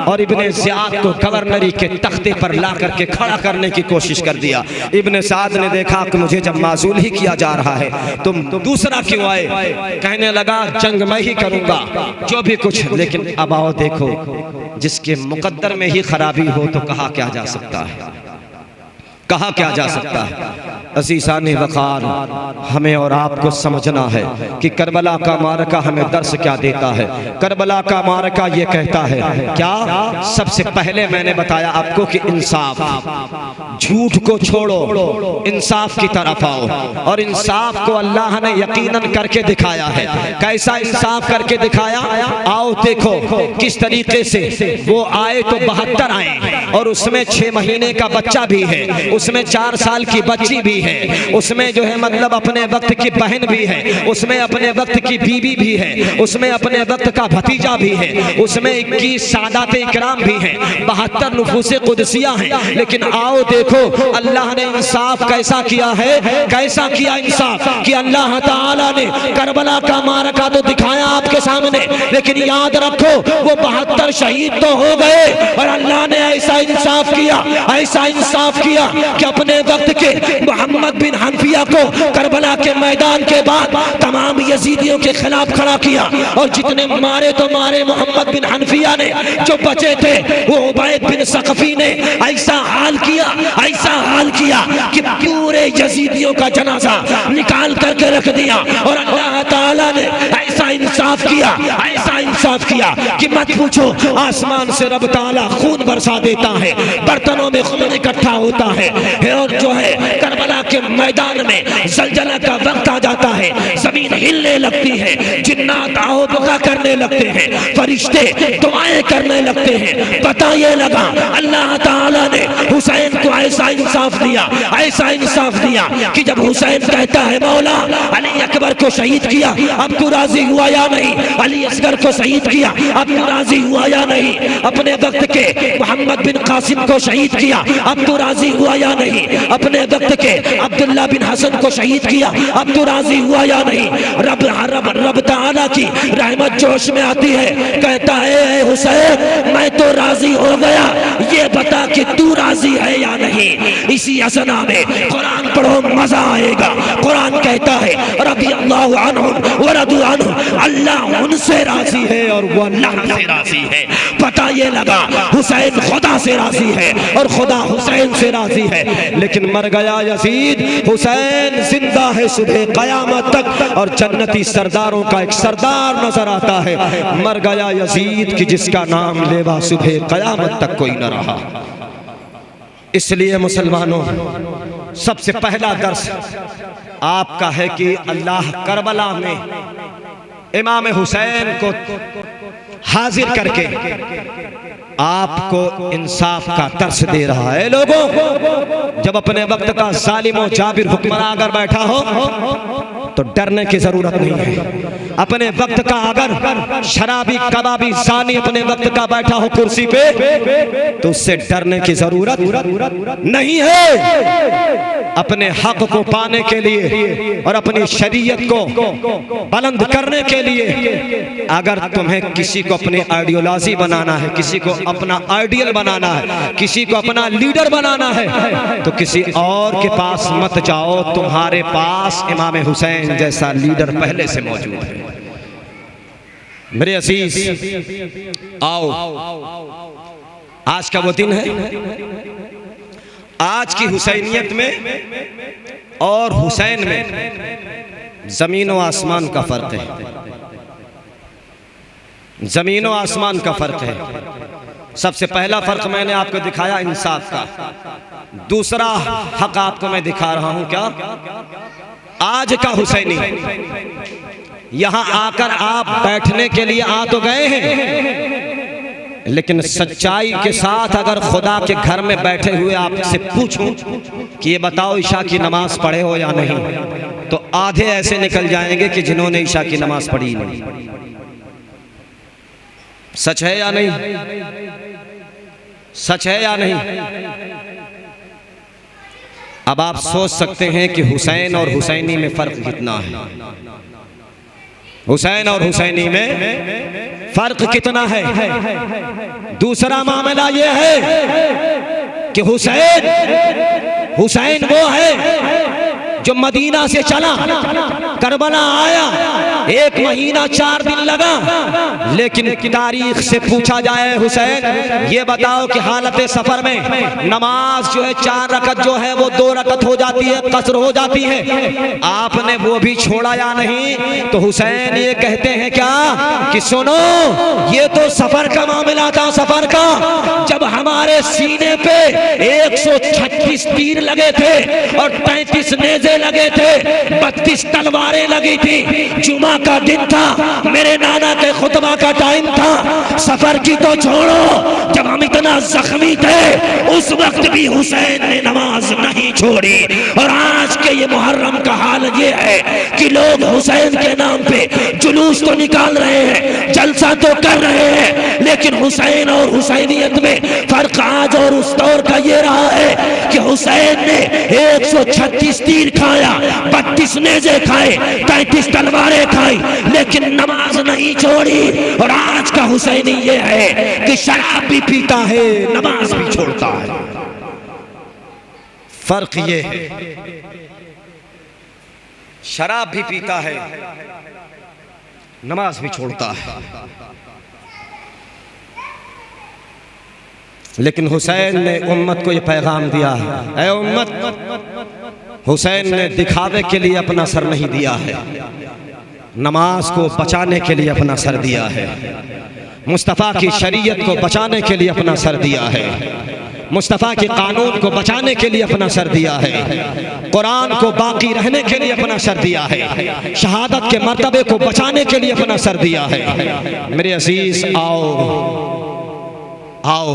और इब्न ज़ियाद को गवर्नरी के तख्ते पर ला करके खड़ा करने की कोशिश कर दिया। इब्न साद ने देखा कि मुझे जब माजूल ही किया जा रहा है, तुम दूसरा क्यों आए? कहने लगा जंग मैं ही करूंगा जो भी कुछ। लेकिन अब आओ देखो, जिसके मुकद्दर में ही खराबी हो तो कहा क्या जा सकता है, कहा क्या जा सकता है। अज़ीज़ान वक़ार, हमें और आपको समझना है कि करबला का मारका हमें दर्स क्या देता है। करबला का मारका ये कहता है क्या? सबसे पहले मैंने बताया आपको कि इंसाफ, झूठ को छोड़ो, इंसाफ की तरफ आओ। और इंसाफ को अल्लाह ने यकीनन करके दिखाया है। कैसा इंसाफ करके दिखाया? आओ देखो किस तरीके से वो आए तो 72 आए और उसमें 6 महीने का बच्चा भी है, उसमें 4 साल की बच्ची भी है, उसमें जो है मतलब अपने वक्त की बहन भी है, उसमें अपने वक्त की बीवी भी है, उसमें अपने वक्त का भतीजा भी है, उसमें 21 सादात इकराम भी हैं, 72 नुफूसे कुदसिया हैं। लेकिन आओ देखो अल्लाह ने इंसाफ कैसा किया है। कैसा किया इंसाफ कि अल्लाह ताला ने करबला का मारका तो दिखाया आपके सामने, लेकिन याद रखो वो 72 शहीद तो हो गए। और अल्लाह ने ऐसा इंसाफ किया, ऐसा इंसाफ किया कि अपने वक्त के मोहम्मद बिन हनफिया को करबला के मैदान के बाद तमाम यजीदियों के खिलाफ खड़ा किया। और जितने मारे तो मारे मोहम्मद बिन हनफिया ने, जो बचे थे वो उबैद बिन सकफी ने ऐसा हाल किया, ऐसा हाल किया कि पूरे यजीदियों का जनाजा निकाल करके रख दिया। और अल्लाह ताला ने ऐसा इंसाफ किया, ऐसा इंसाफ किया कि मत पूछो, आसमान से रब ताला खून बरसा देता है, बर्तनों में खून इकट्ठा होता है। और जो है करबला के मैदान में जलजला का वक्त आ जाता है, जमीन हिलने लगती है, जिन्नात आओ बका करने लगते हैं, फरिश्ते दुआएं करने लगते हैं। पता ये लगा अल्लाह ताला ने हुसैन को ऐसा इंसाफ दिया, ऐसा इंसाफ दिया कि जब हुसैन कहता है मौला अली अकबर को शहीद किया, अब तू राजी हुआ या नहीं? अली असगर को शहीद किया, अब तू राजी हुआ या नहीं? अपने वक्त के मोहम्मद बिन कासिम को शहीद किया, अब तू राजी हुआ या नहीं? अपने वक्त के अब्दुल्ला बिन हसन को शहीद किया, अब तू राजी हुआ या नहीं? रब रब रब ताला की रहमत जोश में आती है, कहता है हुसैन मैं तो राजी हो गया, ये बता कि तू राजी है या नहीं? इसी इसी असना में कुरान पढ़ो, मजा आएगा। कुरान कहता है रज़ियल्लाहु अन्हुम व रदू अन्हु, अल्लाह उनसे राजी है और वो अल्लाह से राजी है। पता ये लगा हुसैन खुदा से राजी है और खुदा हुसैन से राजी है। लेकिन मर गया यजीद, हुसैन जिंदा है सुबह क़यामत तक और जन्नती सरदारों का एक सरदार नजर आता है। मर गया यजीद कि जिसका नाम लेवा सुबह क़यामत तक कोई न रहा। इसलिए मुसलमानों, सबसे पहला दर्स आपका है कि अल्लाह करबला में इमाम हुसैन को हाजिर करके आपको इंसाफ का दर्स दे रहा है। लोगों, जब अपने वक्त का जालिम और जाबिर हुक्मरान अगर बैठा हो तो डरने की जरूरत नहीं है। अपने वक्त का अगर शराबी कबाबी जानी अपने वक्त का बैठा हो कुर्सी पे तो उससे डरने की जरूरत नहीं है। अपने हक को पाने के लिए और अपनी शरीयत को बुलंद करने के लिए अगर तुम्हें किसी को अपनी आइडियोलॉजी बनाना है, किसी को अपना आइडियल बनाना है, किसी को अपना लीडर बनाना है तो किसी और के पास मत जाओ। तुम्हारे पास इमाम हुसैन जैसा लीडर पहले से मौजूद है। मेरे अजीज, आओ, आज का वो दिन है। आज की हुसैनियत में और हुसैन में जमीन और आसमान का फर्क है। जमीन और आसमान का फर्क है। सबसे पहला फर्क मैंने आपको दिखाया इंसाफ का। दूसरा हक आपको मैं दिखा रहा हूं क्या? आज का हुसैनी यहां आकर आप बैठने के लिए आ तो गए हैं, लेकिन सच्चाई के साथ अगर खुदा के घर में बैठे हुए आपसे पूछूं कि ये बताओ ईशा की नमाज पढ़े हो या नहीं, तो आधे ऐसे निकल जाएंगे कि जिन्होंने ईशा की नमाज पढ़ी नहीं। सच है या नहीं? सच है या नहीं? अब आप सोच सकते हैं कि हुसैन और हुसैनी में फर्क कितना है। हुसैन और हुसैनी में फर्क कितना है। दूसरा मामला यह है कि हुसैन वो है जो मदीना से चला, करबला आया, 1 महीना 4 दिन लगा, लेकिन तारीख से पूछा जाए हुसैन ये बताओ कि हालत सफर में नमाज जो है 4 रकत जो है वो 2 रकत हो जाती है, कसर हो जाती है, आपने वो भी छोड़ा या नहीं? तो हुसैन ये कहते हैं क्या कि सुनो, ये तो सफर का मामला था। सफर का जब हमारे सीने पे 136 तीर लगे थे और 33 नेज़े लगे थे, 32 तलवारें लगी थी, जुमा का दिन था, मेरे नाना के खुतबा का टाइम था। सफर की तो छोड़ो, जब हम इतना जख्मी थे उस वक्त भी हुसैन ने नमाज नहीं छोड़ी। और आज के ये मुहर्रम का हाल ये है कि लोग हुसैन के नाम पे जुलूस तो निकाल रहे हैं, जलसा तो कर रहे हैं, लेकिन हुसैन और हुसैनियत में फर्क आज और उस दौर का ये रहा है कि हुसैन ने 136 तीर खाया, 32 नेज़े खाए, 33 तलवारें खाई, लेकिन नमाज नहीं छोड़ी। और आज का हुसैनी ये है कि शराब भी पीता है, नमाज भी छोड़ता है। फर्क ये है, शराब भी पीता है, नमाज भी छोड़ता है। लेकिन हुसैन ने उम्मत को ये पैगाम दिया है, ऐ उम्मत, हुसैन ने दिखावे के लिए अपना सर नहीं दिया है, नमाज को बचाने के लिए अपना सर दिया है, मुस्तफ़ा की शरीयत को बचाने के लिए अपना सर दिया है, मुस्तफ़ा के कानून को बचाने के लिए अपना सर दिया है, कुरान को बाकी रहने के लिए अपना सर दिया है, शहादत के मर्तबे को बचाने के लिए अपना सर दिया है। मेरे अजीज, आओ,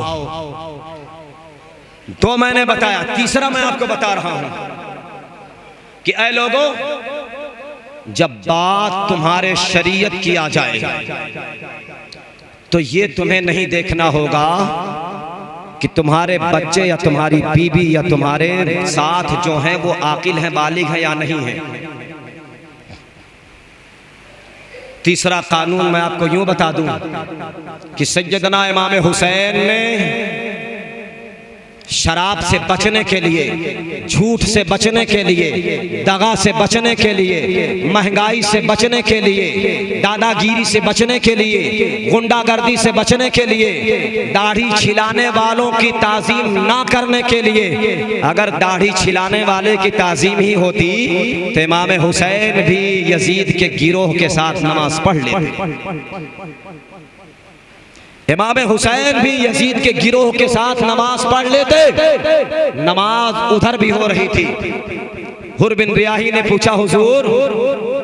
2 मैंने बताया, तीसरा मैं आपको बता रहा हूं कि ऐ लोगों, जब बात तुम्हारे शरीयत की आ जाए तो ये तुम्हें नहीं देखना होगा कि तुम्हारे बच्चे या तुम्हारी बीवी या तुम्हारे साथ जो हैं वो आकिल हैं, बालिग हैं या नहीं हैं। तीसरा कानून मैं आपको यूं बता दूं कि सैयदना इमाम हुसैन ने शराब से बचने के लिए, झूठ से बचने के लिए, दगा से बचने के लिए, महंगाई से बचने के लिए, दादागिरी से बचने के लिए, गुंडागर्दी से बचने के लिए, दाढ़ी छिलाने वालों की ताजीम ना करने के लिए। अगर दाढ़ी छिलाने वाले की ताजीम ही होती तो इमाम हुसैन भी यजीद के गिरोह के साथ नमाज पढ़ लेते। इमाम हुसैन भी यजीद के गिरोह के साथ नमाज पढ़ लेते। नमाज उधर भी हो रही थी। हुर बिन रियाही ने पूछा, हुजूर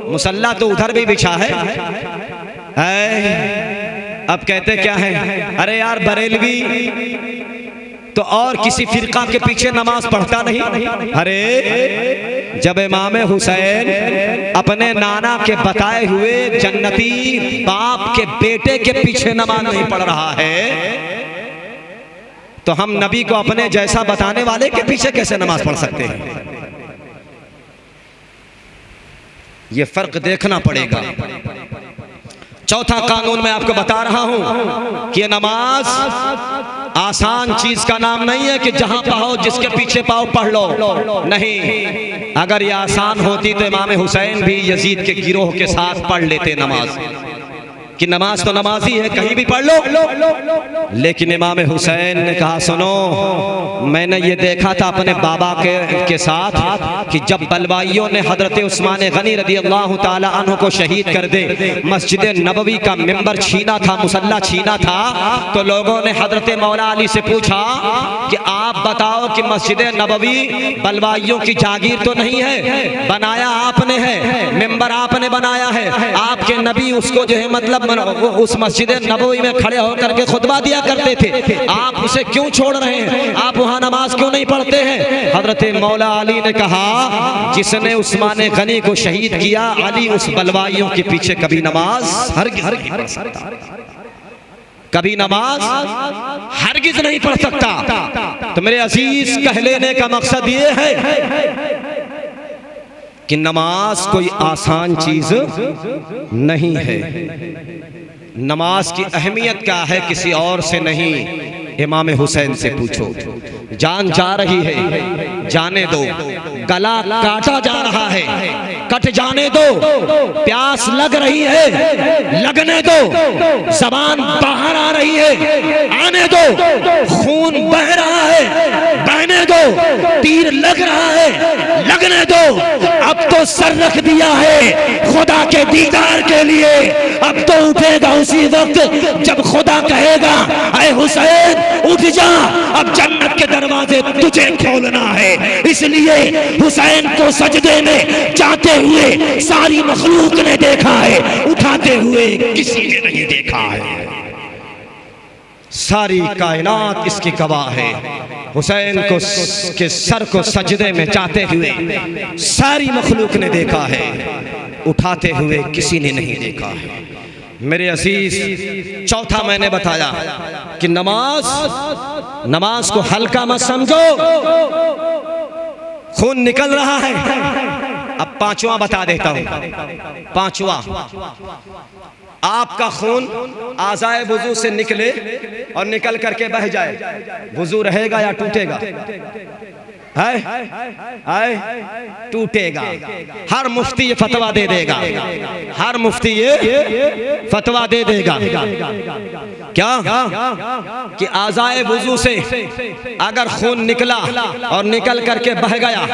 मुसल्ला तो उधर भी बिछा है। अब कहते क्या है, अरे यार बरेलवी तो और किसी फिरका के पीछे नमाज पढ़ता नहीं। अरे जब इमाम हुसैन अपने नाना के बताए हुए जन्नती बाप के बेटे के पीछे नमाज नहीं पढ़ रहा है तो हम नबी को अपने जैसा बताने वाले के पीछे कैसे नमाज पढ़ सकते हैं? ये फर्क देखना पड़ेगा। चौथा कानून मैं आपको बता रहा हूं कि नमाज आसान चीज का नाम नहीं है कि जहां पाओ जिसके पीछे पाओ पढ़ लो। नहीं, अगर ये आसान होती तो इमाम हुसैन भी यजीद के गिरोह के साथ पढ़ लेते नमाज, कि नमाज तो नमाज ही है, कहीं भी पढ़ लो। लेकिन इमाम हुसैन ने कहा, सुनो, मैंने ये देखा था अपने बाबा के साथ कि जब बलवाइयों ने हजरत उस्मान गनी रदी अल्लाह ताला अन्हु को शहीद कर दे, मस्जिद नबवी का मिंबर छीना था, मुसल्ला छीना था, तो लोगों ने हजरत मौला अली से पूछा कि आप बताओ कि मस्जिद नबवी बलवाइयों की जागीर तो नहीं है, बनाया आपने है, मिंबर आपने बनाया है, आपके नबी उसको जो है मतलब उस मस्जिद नबवी में खड़े होकर के खुतबा दिया करते थे, आप उसे क्यों छोड़ रहे हैं? आप वहां नमाज क्यों नहीं पढ़ते हैं? हजरत मौला अली ने कहा, जिसने उस्मान गनी को शहीद किया, अली उस बलवाइयों के पीछे कभी नमाज कभी नमाज हरगिज नहीं पढ़ सकता। तो मेरे अजीज, कह लेने का मकसद ये है कि नमाज कोई आसान चीज नहीं है। नमाज की अहमियत क्या है किसी और से नहीं, इमाम हुसैन से पूछो। जान जा रही है, जाने दो। गला काटा जा रहा है, कट जाने दो। प्यास लग रही है, लगने दो। जबान बाहर आ रही है, आने दो। खून बह रहा है, बहने दो। तीर लग रहा है, लगने दो। अब तो सर रख दिया है खुदा के दीदार के लिए। अब तो उठेगा उसी वक्त जब खुदा कहेगा, ऐ हुसैन उठ जा, अब जन्नत के दरवाजे तुझे खोलना है। इसलिए हुसैन को सजदे में जाते हुए सारी मखलूक ने देखा है, उठाते हुए किसी ने नहीं देखा है। सारी कायनात इसकी गवाह है। हुसैन को के सर को सजदे में जाते हुए सारी मखलूक ने देखा है, उठाते हुए किसी ने नहीं देखा है। मेरे अजीज, चौथा मैंने बताया कि नमाज को हल्का मत समझो। खून निकल रहा है। अब पांचवा बता देता हूं। पांचवा, आपका खून आज़ाए वुजू से निकले और निकल करके बह जाए, वुजू रहेगा या टूटेगा? है टूटेगा। हर मुफ्ती ये फतवा दे देगा, हर मुफ्ती ये फतवा दे देगा क्या कि आज़ाए वुजू से अगर खून निकला और निकल करके बह गया,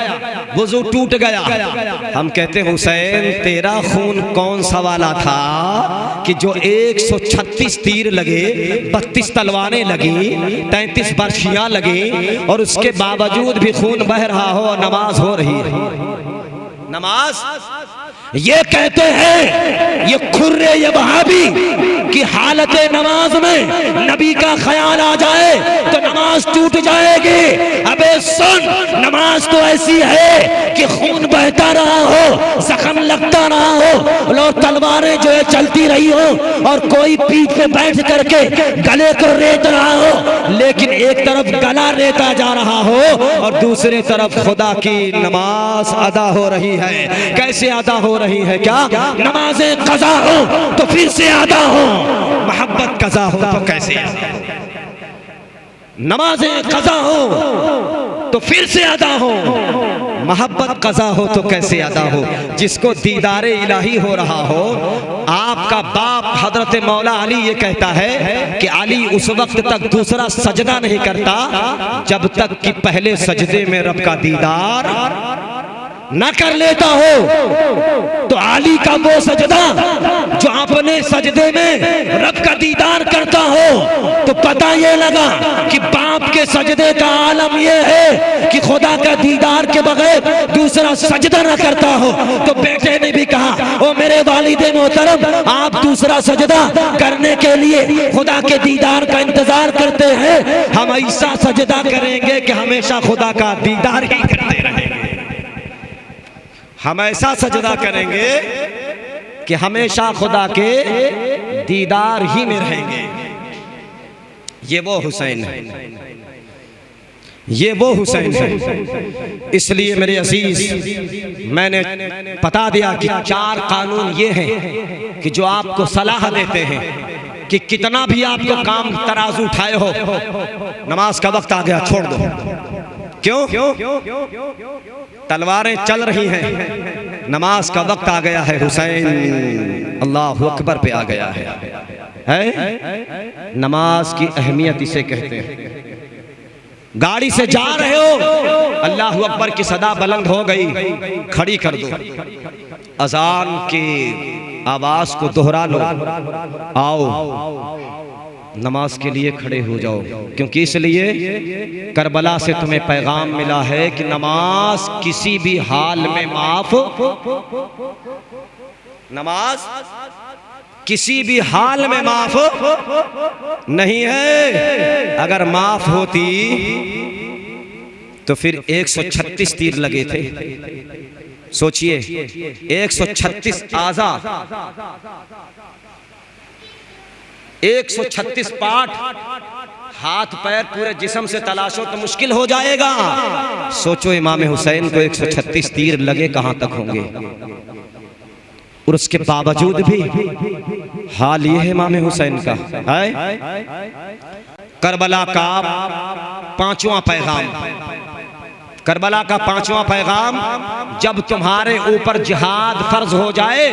वुजू टूट गया। हम कहते हैं हुसैन, तेरा खून कौन सा वाला था कि जो 136 तीर लगे, 32 तलवारें लगी, 33 बर्छियां लगी और उसके बावजूद भी खून बह रहा हो और नमाज हो रही है। नमाज ये कहते हैं, ये खुर्रे ये वहाबी कि हालत नमाज में नबी का ख्याल आ जाए तो नमाज टूट जाएगी। अबे सुन, नमाज तो ऐसी है कि खून बहता रहा हो, जख्म लगता रहा हो, और तलवारें जो है चलती रही हो और कोई पीठ पे बैठ करके गले को रेत रहा हो, लेकिन एक तरफ गला रेता जा रहा हो और दूसरी तरफ खुदा की नमाज अदा हो रही है। कैसे अदा हो रही है? क्या नमाजें कज़ा हो तो फिर से अदा हो, मोहब्बत कज़ा हो तो कैसे? नमाजें कज़ा हो तो फिर से अदा हो, मोहब्बत कज़ा हो तो कैसे अदा हो। जिसको दीदारे इलाही हो रहा हो, आपका बाप हजरत मौला अली ये कहता है कि अली उस वक्त तक दूसरा सजदा नहीं करता जब तक कि पहले सजदे में रब का दीदार ना कर लेता हो। तो अली का वो सजदा जो अपने सजदे में रब का दीदार करता हो, तो पता ये लगा कि बाप के सजदे का आलम ये है कि खुदा का दीदार के बगैर दूसरा सजदा ना करता हो। तो बेटे ने भी कहा, ओ मेरे वालिदे मोहतरम, आप दूसरा सजदा करने के लिए खुदा के दीदार का इंतजार करते हैं, हम ऐसा सजदा करेंगे कि हमेशा खुदा का दीदार ही करते रहेंगे। हम ऐसा सजदा करेंगे कि हमेशा खुदा के दीदार ही में रहेंगे। ये वो हुसैन है, ये वो हुसैन है। इसलिए मेरे अजीज, मैंने बता दिया कि 4 कानून ये हैं कि जो आपको सलाह देते हैं कि कितना भी आपको काम तराजू उठाए हो, नमाज का वक्त आ गया छोड़ दो। क्यों? तलवारें चल रही हैं, नमाज का वक्त आ गया है, हुसैन अल्लाह अकबर पे आ गया है? नमाज की अहमियत इसे कहते हैं। गाड़ी से जा रहे हो, अल्लाह अकबर की सदा बुलंद हो गई, खड़ी कर दो, अजान की आवाज को दोहरा लो, आओ नमाज के लिए खड़े हो जाओ। क्योंकि इसलिए करबला से तुम्हें पैगाम मिला है कि नमाज किसी भी हाल में माफ, नमाज किसी भी हाल में माफ नहीं है। अगर माफ होती तो फिर 136 तीर लगे थे। सोचिए, 136 आज़ा, 136 पाठ, हाथ पैर पूरे जिस्म से तलाशो तो मुश्किल हो जाएगा। सोचो इमाम हुसैन को 136 तीर लगे, कहां तक होंगे? और उसके बावजूद भी हाल ये है इमाम हुसैन का है। करबला का 5वां पैगाम, करबला का 5वां पैगाम, जब तुम्हारे ऊपर जिहाद फर्ज हो जाए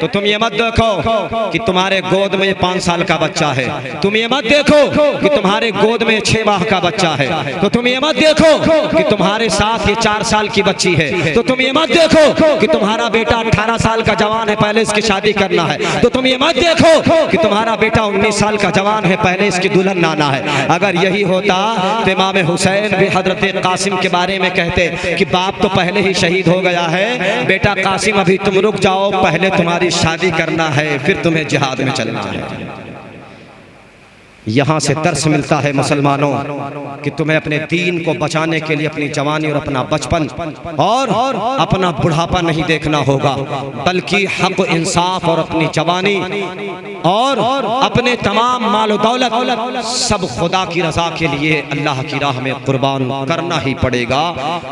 तो तुम ये मत देखो कि तुम्हारे गोद में 5 साल का बच्चा है, तुम ये मत देखो कि तुम्हारे गोद में 6 माह का बच्चा है, तो तुम ये मत देखो कि तुम्हारे साथ ये 4 साल की बच्ची है, तो तुम ये मत देखो कि तुम्हारा बेटा 18 साल का जवान है, पहले इसकी शादी करना है, तो तुम ये मत देखो कि तुम्हारा बेटा 19 साल का जवान है, पहले इसकी दुल्हन लाना है। अगर यही होता तो इमाम हुसैन भी हजरत कासिम के बारे में कहते कि बाप तो पहले ही शहीद हो गया है, बेटा कासिम अभी तुम रुक जाओ, पहले तुम्हारी शादी करना है, फिर तुम्हें जिहाद में चलना है। यहां से दर्स मिलता है मुसलमानों कि तुम्हें अपने दीन को बचाने के लिए अपनी जवानी और अपना बचपन और अपना बुढ़ापा नहीं देखना होगा, बल्कि हक इंसाफ और अपनी जवानी और अपने तमाम माल दौलत सब खुदा की रजा के लिए अल्लाह की राह में कुर्बान करना ही पड़ेगा।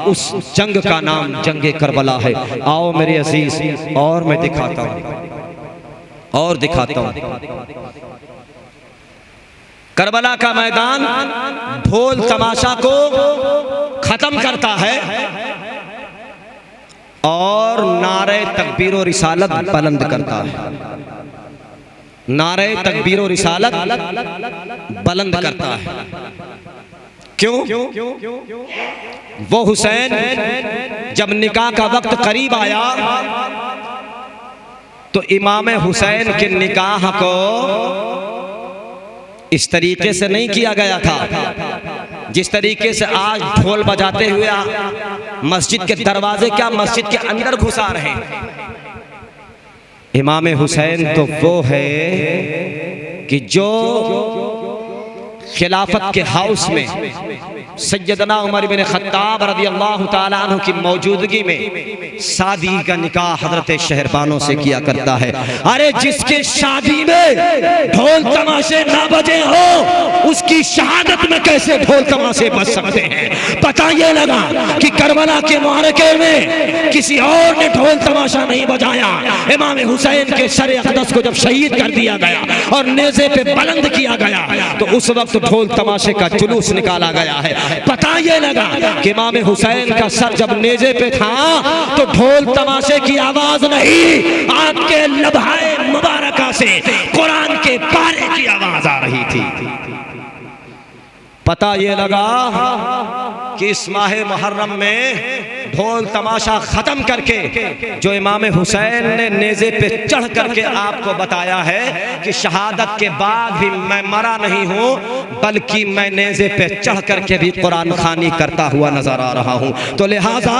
उस जंग का नाम जंगे करबला है। आओ मेरे अजीज, और मैं दिखाता हूं और दिखाता हूं। करबला का मैदान ढोल तमाशा को खत्म करता है और नारे तकबीर और रिसालत बुलंद करता है। नारे तकबीर और रिसालत बुलंद करता है। क्यों? वो हुसैन जब निकाह का वक्त करीब आया तो इमाम हुसैन के निकाह को इस तरीके से नहीं किया गया था जिस तरीके से आज ढोल बजाते हुए मस्जिद के दरवाजे क्या मस्जिद के अंदर घुसा रहे हैं। इमाम हुसैन तो वो है कि जो खिलाफत के हाउस में सैयदना उमर बिन खत्ताब रज़ियल्लाहु ताला अन्हु की मौजूदगी में शादी का निकाह हजरत शहरबानों से किया करता है। अरे जिसके शादी में ढोल तमाशे ना बजे हो उसकी शहादत में कैसे ढोल तमाशे बज सकते हैं। पता ये लगा कि करबला के मारके में किसी और ने ढोल तमाशा नहीं बजाया। इमाम हुसैन के सर अक़दस को जब शहीद कर दिया गया और नेज़े पे बुलंद किया गया तो उस वक्त ढोल तमाशे का जुलूस निकाला गया है। पता ये लगा कि इमाम हुसैन का सर जब नेज़े पे था तो ढोल तमाशे की आवाज नहीं, आपके लबहाए मुबारका से कुरान के पारे की आवाज आ रही थी। पता ये लगा कि इस माह मुहर्रम में ढोल तमाशा खत्म करके जो इमाम हुसैन ने नेज़े पे चढ़ करके आपको बताया है कि शहादत के बाद भी मैं मरा नहीं हूँ, बल्कि मैं नेज़े पे चढ़ करके भी कुरान खानी करता हुआ नजर आ रहा हूँ। तो लिहाजा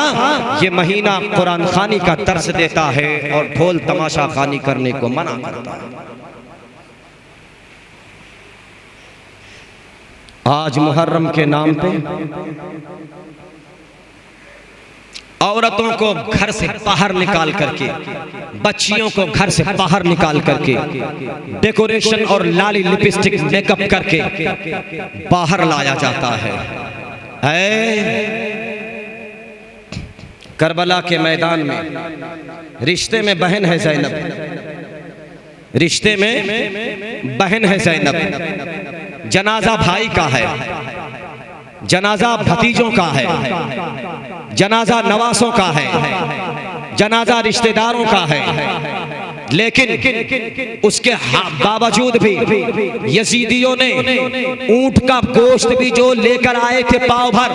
ये महीना कुरान खानी का दर्स देता है और ढोल तमाशा खानी करने को मना करता है। आज मुहर्रम के नाम पे औरतों को घर से बाहर निकाल करके, बच्चियों को घर से बाहर निकाल करके डेकोरेशन और लाली लिपस्टिक मेकअप करके बाहर लाया जाता है। करबला के मैदान में रिश्ते में बहन है ज़ैनब, रिश्ते में बहन है ज़ैनब, जनाजा भाई का है, जनाजा भतीजों का है, जनाजा नवासों का है, जनाजा रिश्तेदारों का है, लेकिन उसके बावजूद भी यजीदियों ने ऊंट का गोश्त भी जो लेकर आए थे पाव भर,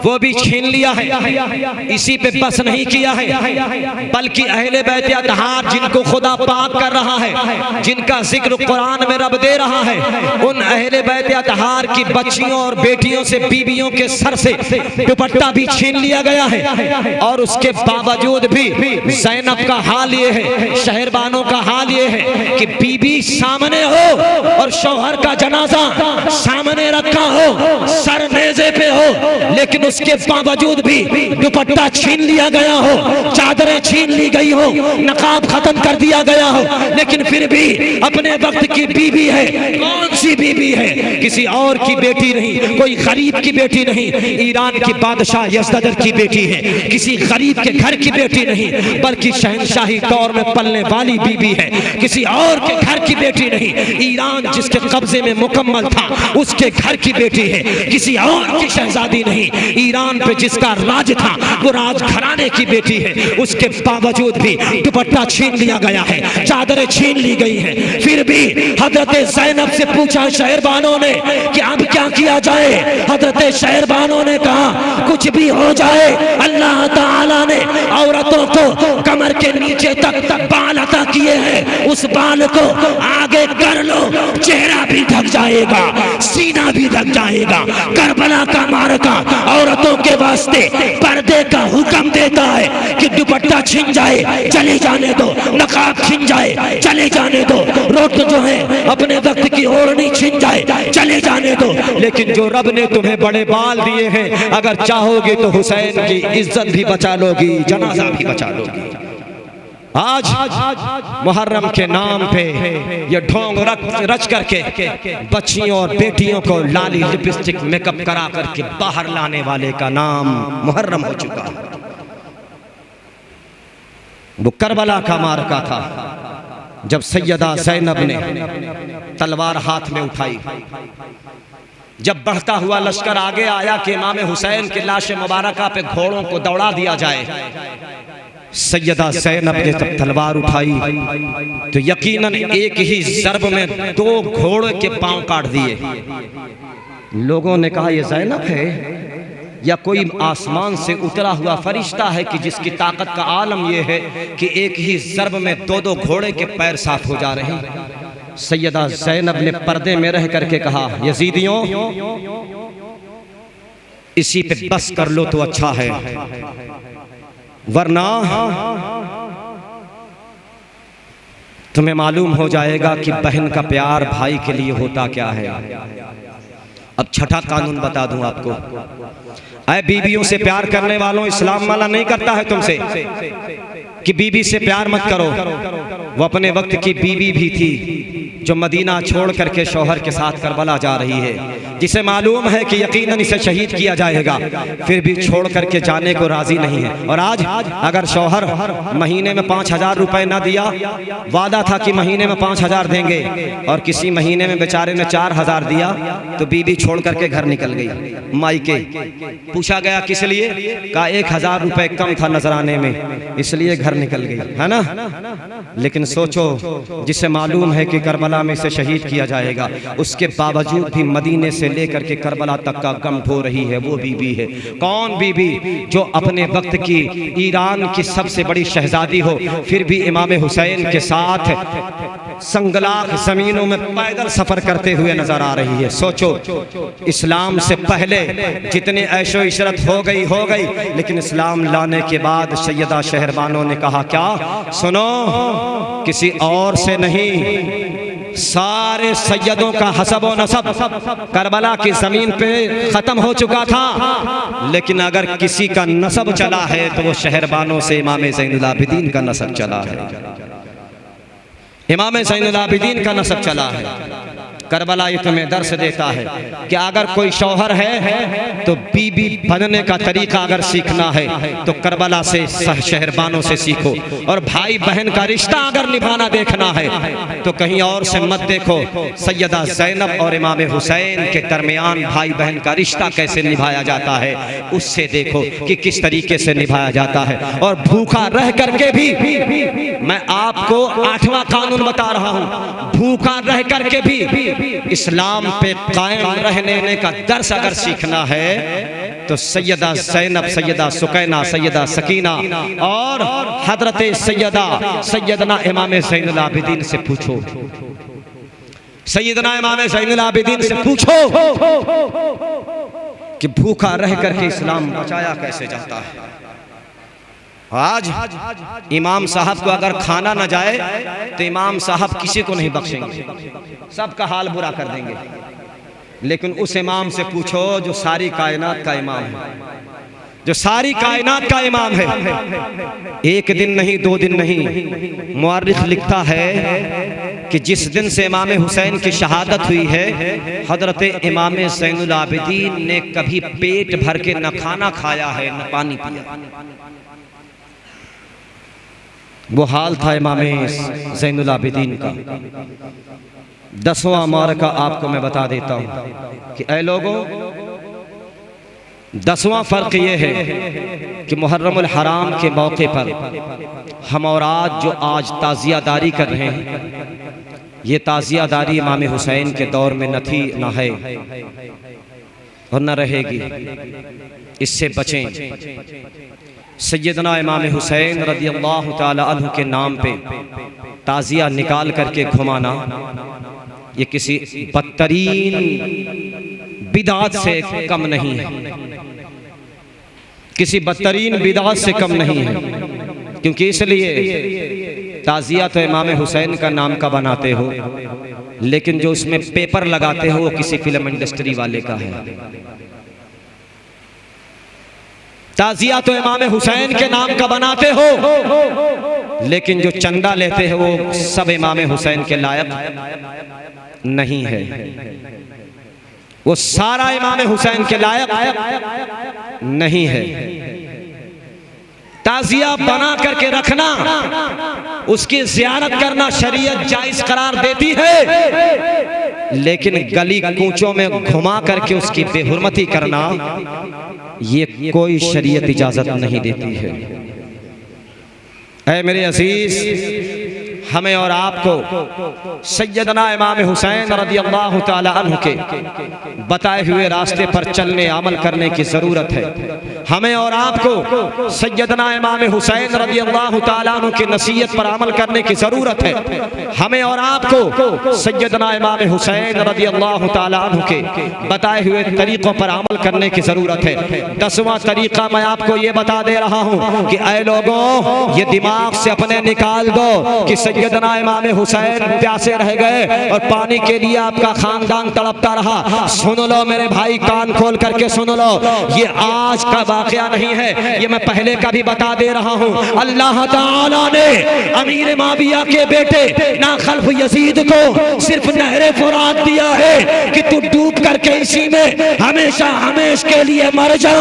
वो भी छीन लिया है। इसी पे बस नहीं किया है, बल्कि अहले बैत अतहार जिनको खुदा पाक कर रहा है, जिनका जिक्र कुरान में रब दे रहा है, उन अहले बैत अतहार की बच्चियों और बेटियों से, बीवियों के सर से दुपट्टा भी छीन लिया गया है। और उसके बावजूद भी ज़ैनब का हाल ये है, शहरबानों का हाल ये है कि बीबी सामने हो और शौहर का जनाजा सामने रखा हो, सर नेज़े पे हो, लेकिन उसके बावजूद भी दुपट्टा छीन लिया गया हो, चादरें छीन ली गई हो, नकाब खत्म कर दिया गया हो, लेकिन फिर भी अपने वक्त की बीबी है। कौन सी बीबी है? किसी और की बेटी नहीं, कोई गरीब की बेटी नहीं, ईरान की बादशाह यज़दजर की बेटी है, किसी गरीब के घर की बेटी नहीं, बल्कि शहंशाही दौर में पलने वाली बीबी है, किसी और के घर की बेटी नहीं। ईरान जिसके कब्जे में मुकम्मल था उसके घर की बेटी है, किसी और की शहजादी नहीं। ईरान पे जिसका राज था वो राज घराने की बेटी है, उसके बावजूद भी दुपट्टा छीन लिया गया है, चादरें छीन ली गई हैं। फिर भी हजरत ज़ैनब से पूछा शहरबानों ने कि अब क्या किया जाए। हजरत शहरबानों ने कहा कुछ भी हो जाए, अल्लाह ताला ने औरतों को कमर के नीचे तक बाल अता किए हैं, उस बाल को आगे कर लो, चेहरा भी ढक जाएगा, सीना भी ढक जाएगा। करबला का मारका औरतों के वास्ते पर्दे का हुक्म देता है कि दुपट्टा छिन जाए चले जाने दो, नकाब छिन जाए चले जाने दो, रोट जो है अपने वक्त की ओढ़नी छिन जाए चले जाने दो। लेकिन जो रब ने तुम्हें बड़े बाल दिए हैं, अगर चाहोगे तो हुसैन की इज्जत भी बचा लोगी, जनाजा भी बचा लोगी। आज मुहर्रम के नाम पे ये ढोंग रच करके बच्चियों और बेटियों को लाली लिपस्टिक मेकअप करा करके बाहर लाने वाले का नाम मुहर्रम हो चुका है। वो करबला का मारका था जब सैयदा ज़ैनब ने तलवार हाथ में उठाई, जब बढ़ता हुआ लश्कर आगे आया कि इमाम हुसैन की लाश मुबारका पे घोड़ों को दौड़ा दिया जाए, सैयदा ज़ैनब ने जब तलवार उठाई तो यकीनन एक ही ज़रब में 2 घोड़े के पांव काट दिए। लोगों ने कहा ये ज़ैनब है या कोई आसमान से उतरा हुआ फरिश्ता है कि जिसकी ताकत का आलम यह है कि एक ही ज़रब में 2-2 घोड़े के पैर साफ हो जा रहे हैं। सैयदा ज़ैनब ने पर्दे में रह करके कहा यजीदियों इसी पे बस कर लो तो अच्छा है, वरना तुम्हें मालूम हो जाएगा कि बहन का प्यार भाई के लिए होता क्या है। अब छठा कानून बता दूं आपको, ऐ बीवियों से प्यार करने वालों, इस्लाम वाला नहीं करता है तुमसे कि बीवी से प्यार मत करो। वो अपने वक्त की बीवी भी थी, जो मदीना छोड़ करके शौहर के साथ करबला जा रही है, जिसे मालूम है कि यकीनन इसे शहीद किया जाएगा, फिर भी छोड़ करके जाने को राजी नहीं है। और आज अगर शौहर महीने में 5,000 रुपए ना दिया, वादा था कि महीने में 5,000 देंगे, और किसी महीने में बेचारे ने 4,000 दिया, तो बीबी छोड़ करके घर निकल गई मायके। पूछा गया किस लिए? कहा 1,000 रुपए कम था नजराने में, इसलिए घर निकल गई, है ना। लेकिन सोचो, जिसे मालूम है कि करबला में से शहीद किया जाएगा, उसके बावजूद भी मदीने से लेकर के करबला तक का गम ढो रही है, वो बीबी है। कौन बीबी? जो अपने वक्त की ईरान की सबसे बड़ी शहजादी हो, फिर भी इमाम हुसैन के साथ संगलाख जमीनों में पैदल सफर करते हुए नजर आ रही है। सोचो, इस्लाम से पहले जितने ऐशो इशरत हो गई, लेकिन इस्लाम लाने के बाद सैयदा शहरबानों ने कहा क्या? सुनो, किसी और से नहीं, सारे सैयदों का हसब व नसब करबला की जमीन पे खत्म हो चुका था, लेकिन अगर किसी का नसब चला है तो वो शहरबानों से इमाम ज़ैनुल आबिदीन का नसब चला है। इमाम ज़ैनुल आबिदीन का नसब चला है। करबला ये तुम्हें दर्श देता है कि अगर कोई शौहर है तो बीबी बनने का तरीका अगर सीखना है तो करबला से, शहरबानों से सीखो। और भाई बहन का रिश्ता अगर निभाना देखना है तो कहीं और से मत देखो। सैयदा ज़ैनब और इमाम हुसैन के दरमियान भाई बहन का रिश्ता कैसे निभाया जाता है, उससे देखो कि किस तरीके से निभाया जाता है। और भूखा रह करके भी, मैं आपको 8वां कानून बता रहा हूँ, भूखा रह करके भी इस्लाम पे कायम रहने का दर्स अगर सीखना है तो सैयदा ज़ैनब, सैयदा सुकैना, सैयदा सकीना और हजरत सैयदना इमाम ज़ैनुल आबिदीन से पूछो। सैयदना इमाम ज़ैनुल आबिदीन से पूछो कि भूखा रह करके इस्लाम बचाया कैसे जाता है। आज इमाम साहब को अगर खाना न जाए तो इमाम साहब किसी को नहीं बख्शेंगे, सबका हाल बुरा कर देंगे। लेकिन उस इमाम से पूछो जो सारी कायनात का इमाम है, जो सारी कायनात का इमाम है। एक दिन नहीं, 2 दिन नहीं, मुअर्रिख लिखता है कि जिस दिन से इमाम हुसैन की शहादत हुई है, हजरत इमाम ज़ैनुल आबिदीन ने कभी पेट भर के न खाना खाया है न पानी पिया। वो हाल था इमाम ज़ैनुल आबिदीन का। 10वां मारका आपको मैं बता देता हूँ कि ऐ लोगों, 10वां फ़र्क ये है कि मुहर्रमुल हराम के मौके पर हम और आज जो आज ताज़ियादारी कर रहे हैं, ये ताज़ियादारी इमाम हुसैन के दौर में न थी, न है और न रहेगी। इससे बचें। सैयदना इमाम हुसैन रज़ियल्लाहु ताला अन्हु के नाम पे ताज़िया निकाल करके घुमाना, ये किसी बदतरीन बिदात से कम नहीं है, किसी बदतरीन बिदात से कम नहीं है। क्योंकि इसलिए ताज़िया तो इमाम हुसैन का नाम का बनाते हो, लेकिन जो उसमें पेपर लगाते हो वो किसी फिल्म इंडस्ट्री वाले का है। ताज़िया तो इमाम हुसैन के नाम का बनाते हो, लेकिन जो चंदा लेते हैं वो सब इमाम हुसैन के लायक नहीं है। वो सारा इमाम हुसैन के लायक नहीं है। ताज़िया बना करके रखना, उसकी ज़ियारत करना शरीयत जायज़ करार देती है, लेकिन गली कूचों में घुमा करके उसकी बेहुरमती करना, ये कोई शरीयत इजाज़त नहीं देती है। ऐ मेरे अजीज, हमें और आपको सैयदना इमाम हुसैन रज़ियल्लाहु ताला अन्हु के बताए हुए रास्ते पर चलने अमल करने की ज़रूरत है। हमें और आपको सैयदना इमाम हुसैन रज़ियल्लाहु ताला अन्हु की नसीहत पर अमल करने की ज़रूरत है। हमें और आपको सैयदना इमाम हुसैन रज़ियल्लाहु ताला अन्हु के बताए हुए तरीक़ों पर अमल करने की ज़रूरत है। 10वां तरीक़ा मैं आपको ये बता दे रहा हूँ कि ऐ लोगों, ये दिमाग से अपने निकाल दो कि सैयदना इमाम हुसैन प्यासे रह गए और पानी के लिए आपका खानदान तड़पता रहा। सुन लो मेरे भाई, कान खोल करके सुन लो, ये आज का वाक़या नहीं है, ये मैं पहले का भी बता दे रहा हूँ। अल्लाह ताला ने अमीर माविया के बेटे नाखल्फ यजीद को सिर्फ नहरे फुरात दिया है कि तू डूब करके इसी में हमेशा हमेश के लिए मर जा।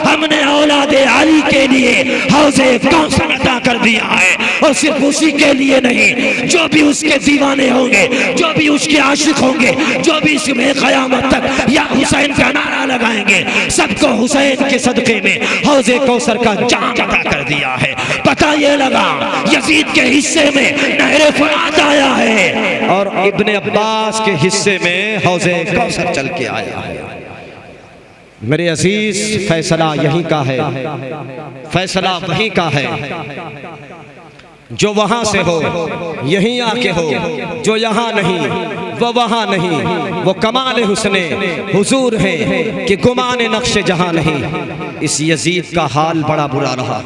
हमने औलादे अली के लिए हौज़े कौसर अता कर दिया है, और सिर्फ उसी के लिए नहीं, जो भी उसके दीवाने होंगे, जो भी उसके आशिक होंगे, जो भी इसमें क़यामत तक या हुसैन का नारा लगाएंगे, सबको हुसैन के सदक़े में हौज़े कौसर का जाम अता कर दिया है। पता ये लगा यजीद के हिस्से में नहरे फुरात आया है और इब्ने अब्बास के हिस्से में हौज़े कौसर चल के आया है। मेरे अजीज, फैसला यहीं का है, फैसला वहीं का है। जो वहां से हो यहीं आके हो, जो यहाँ नहीं वो वहां नहीं। वो कमाल हुस्ने हुजूर है कि गुमाने नक्शे जहां नहीं। इस यजीद का हाल बड़ा बुरा रहा।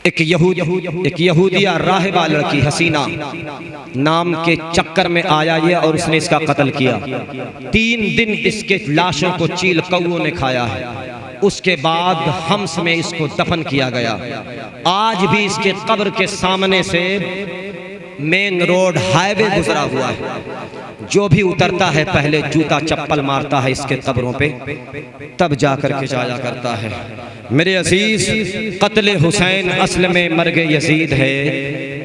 एक यहूदिया राहिबा लड़की हसीना नाम के चक्कर में आया ये, और उसने इसका कत्ल किया। 3 दिन इसके लाशों को चील कौओं ने खाया है। उसके बाद हम्स में इसको दफन किया गया। आज भी इसके कब्र के सामने से मेन रोड हाईवे गुजरा हुआ है। जो भी उतरता है पहले जूता चप्पल मारता है इसके कब्रों पे, तब जाकर के जाया करता है। मेरे अजीज, कत्ले हुसैन असल में मर्ग यजीद है।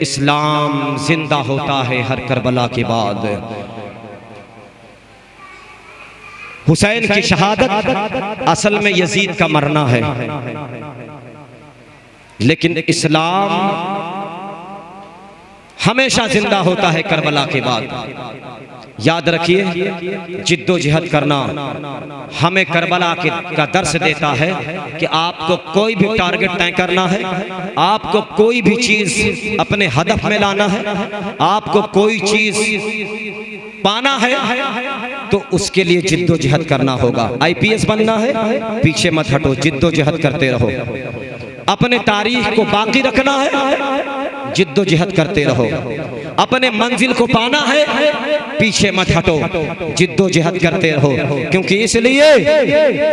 इस्लाम जिंदा होता है हर करबला के बाद। हुसैन की शहादत असल में यजीद का मरना है, लेकिन इस्लाम हमेशा जिंदा होता है करबला के बाद। याद रखिए, जिद्दोजहद करना हमें करबला का दर्स देता है कि आपको कोई भी टारगेट तय करना है, आपको कोई भी चीज अपने हदफ में लाना है, आपको कोई चीज पाना है तो उसके लिए जिद्दोजहद करना होगा। आईपीएस बनना है, पीछे मत हटो, जिद्दोजहद करते रहो। अपने तारीख को बाकी रखना है, जिद्दोजहद करते रहो। अपने मंजिल को पाना है, पीछे मत हटो, जिद्दोजहद करते रहो। क्योंकि इसलिए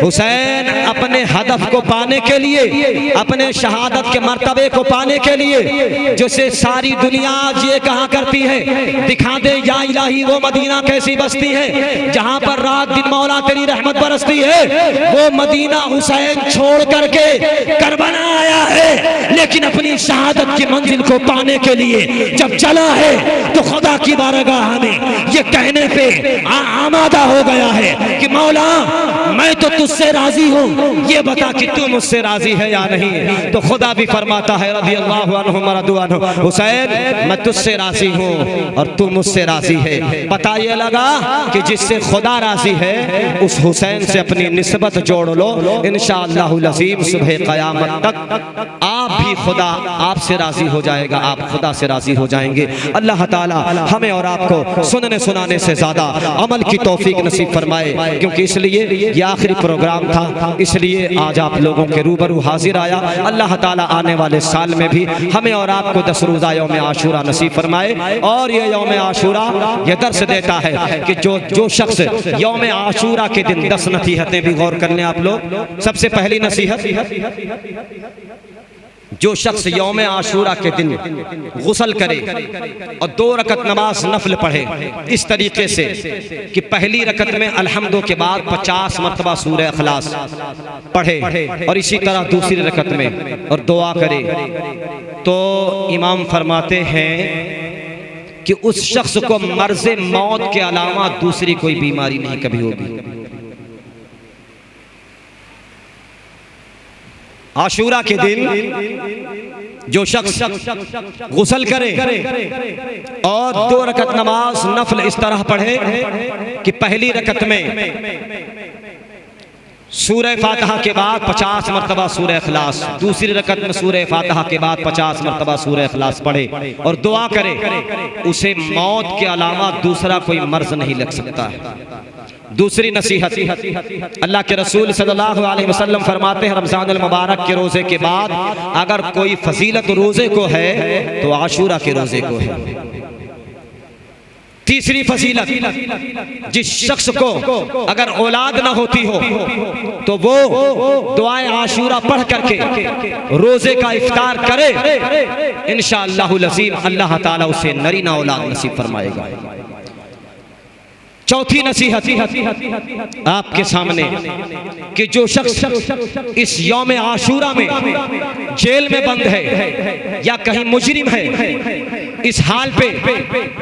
हुसैन अपने हदफ को पाने के लिए, अपने शहादत के मर्तबे को पाने के लिए, जैसे सारी दुनिया आज ये कहा करती है, दिखा दे या इलाही वो मदीना कैसी बस्ती है जहां पर रात दिन मौला तेरी रहमत बरसती है। वो मदीना हुसैन छोड़ करके करबला आया है, लेकिन अपनी शहादत की मंजिल को पाने के लिए जब चला है तो खुदा की बारगाह में ये कहने पे आमादा हो गया है कि मौला मैं तो तुझसे राजी हूँ, ये बता कि तू मुझसे राजी है या नहीं। तो खुदा भी फरमाता है रज़ी अल्लाहु अन्हु व रज़ू अन्हु, हुसैन मैं तुझसे राजी हूँ और तू मुझसे राजी है। पता ये लगा कि जिससे खुदा राजी है उस हुसैन से अपनी निस्बत जोड़ लो, इंशाअल्लाहुल अज़ीम सुबह क़यामत तक आप भी खुदा आपसे राजी हो जाएगा, आप खुदा से राजी हो जाएंगे। अल्लाह ताला हमें और आपको सुनने सुनाने से ज्यादा अमल की तौफीक नसीब फरमाए। क्योंकि इसलिए ये आखिरी प्रोग्राम था, इसलिए आज आप लोगों के रूबरू हाजिर आया। अल्लाह ताला आने वाले साल में भी हमें और आपको 10 रोज़ा यौम आशूरा नसीब फरमाए। और ये यौम आशूरा ये दर्स देता है कि जो शख्स यौम आशूरा के दिन 10 नसीहतें भी गौर कर लें आप लोग। सबसे पहली नसीहत, जो शख्स यौम आशूरा के दिन गुस्ल करे और 2 रकत नमाज नफल पढ़े इस तरीके से कि पहली रकत में अल्हम्दो के बाद 50 मरतबा सूरह इखलास पढ़े, और इसी तरह दूसरी रकत में और दुआ करे, तो इमाम फरमाते हैं कि उस शख्स को मर्ज़े मौत के अलावा दूसरी कोई बीमारी नहीं कभी होगी। आशूरा के दिन जो शख्स गुस्ल करे और 2 रकत नमाज नफल इस तरह पढ़े कि पहली रकत में सूरह फातिहा के बाद 50 मरतबा सूरह इखलास, दूसरी रकत में सूरह फातिहा के बाद 50 मरतबा सूरह इखलास पढ़े और दुआ करे, उसे मौत के अलावा दूसरा कोई मर्ज नहीं लग सकता है। दूसरी नसीहत, अल्लाह के रसूल सल्लल्लाहु अलैहि वसल्लम फरमाते हैं रमज़ान अल मुबारक के रोज़े के बाद अगर कोई फजीलत रोज़े को है तो आशूरा के रोज़े को है। तीसरी फजीलत, जिस शख्स को अगर औलाद ना होती हो तो वो दुआए आशूरा पढ़ करके रोजे का इफ्तार करे, इंशाअल्लाहुल अज़ीम अल्लाह ताला उसे नरीना औलाद नसीब फरमाएगा। चौथी नसीहत आपके सामने कि जो शख्स इस यौम आशूरा में जेल में बंद है या कहीं मुजरिम है, इस हाल पे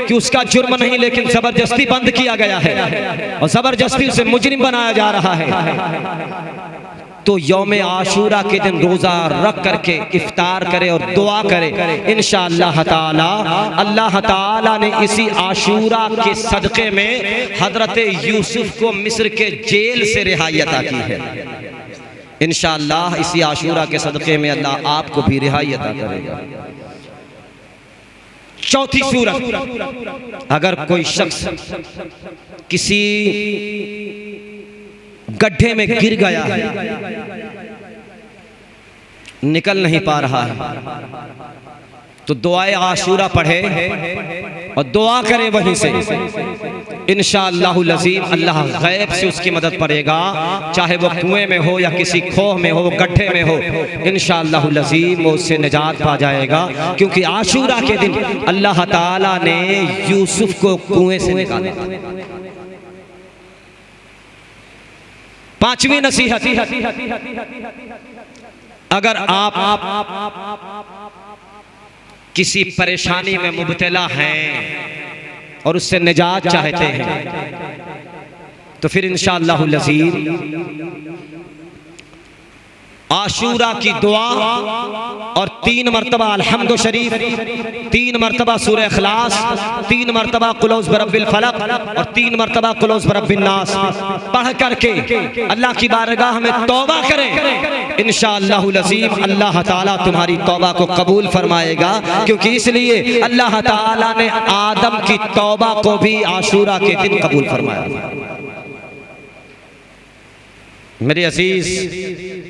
कि उसका जुर्म नहीं लेकिन जबरदस्ती बंद किया गया है और जबरदस्ती उसे मुजरिम बनाया जा रहा है, तो यौम आशूरा के दिन रोज़ा रख करके इफ्तार करे और दुआ करे। इंशाअल्लाह ताला अल्लाह ताला ने इसी आशूरा के सदक़े में हज़रत यूसुफ को मिस्र के जेल से रिहाई अता की है। इंशाअल्लाह इसी आशूरा के सदक़े में अल्लाह आपको भी रिहाई अता करेगा। चौथी सूरत, अगर कोई शख्स किसी गड्ढे में गिर गया है, निकल नहीं पा रहा है, तो दुआए आशूरा पढ़े और दुआ करे वहीं से, इंशाअल्लाहुल अज़ीम अल्लाह गैब से उसकी मदद करेगा, चाहे वो कुएं में हो या किसी खोह में हो, गड्ढे में हो, इंशाअल्लाहुल अज़ीम वो उससे निजात पा जाएगा। क्योंकि आशूरा के दिन अल्लाह ताला ने यूसुफ को कुएं से निकाला। पांचवी नसीहत, अगर आप किसी परेशानी में मुब्तला हैं और उससे निजात चाहते हैं तो फिर इंशाअल्लाहुल अज़ीम आशूरा की दुआ और 3 मरतबा अल्हम्दु शरीफ, 3 मरतबा सूरह इखलास, 3 मरतबा कुल औज़ बिरब्बिल फलक और 3 मरतबा कुल औज़ बिरब्बिन नास पढ़ करके अल्लाह की बारगाह में तौबा करें। इंशाअल्लाहुल अज़ीम अल्लाह ताला तुम्हारी तौबा को कबूल फरमाएगा। क्योंकि इसलिए अल्लाह ताला ने आदम की तौबा को भी आशूरा के दिन कबूल फरमाया। मेरे अजीज,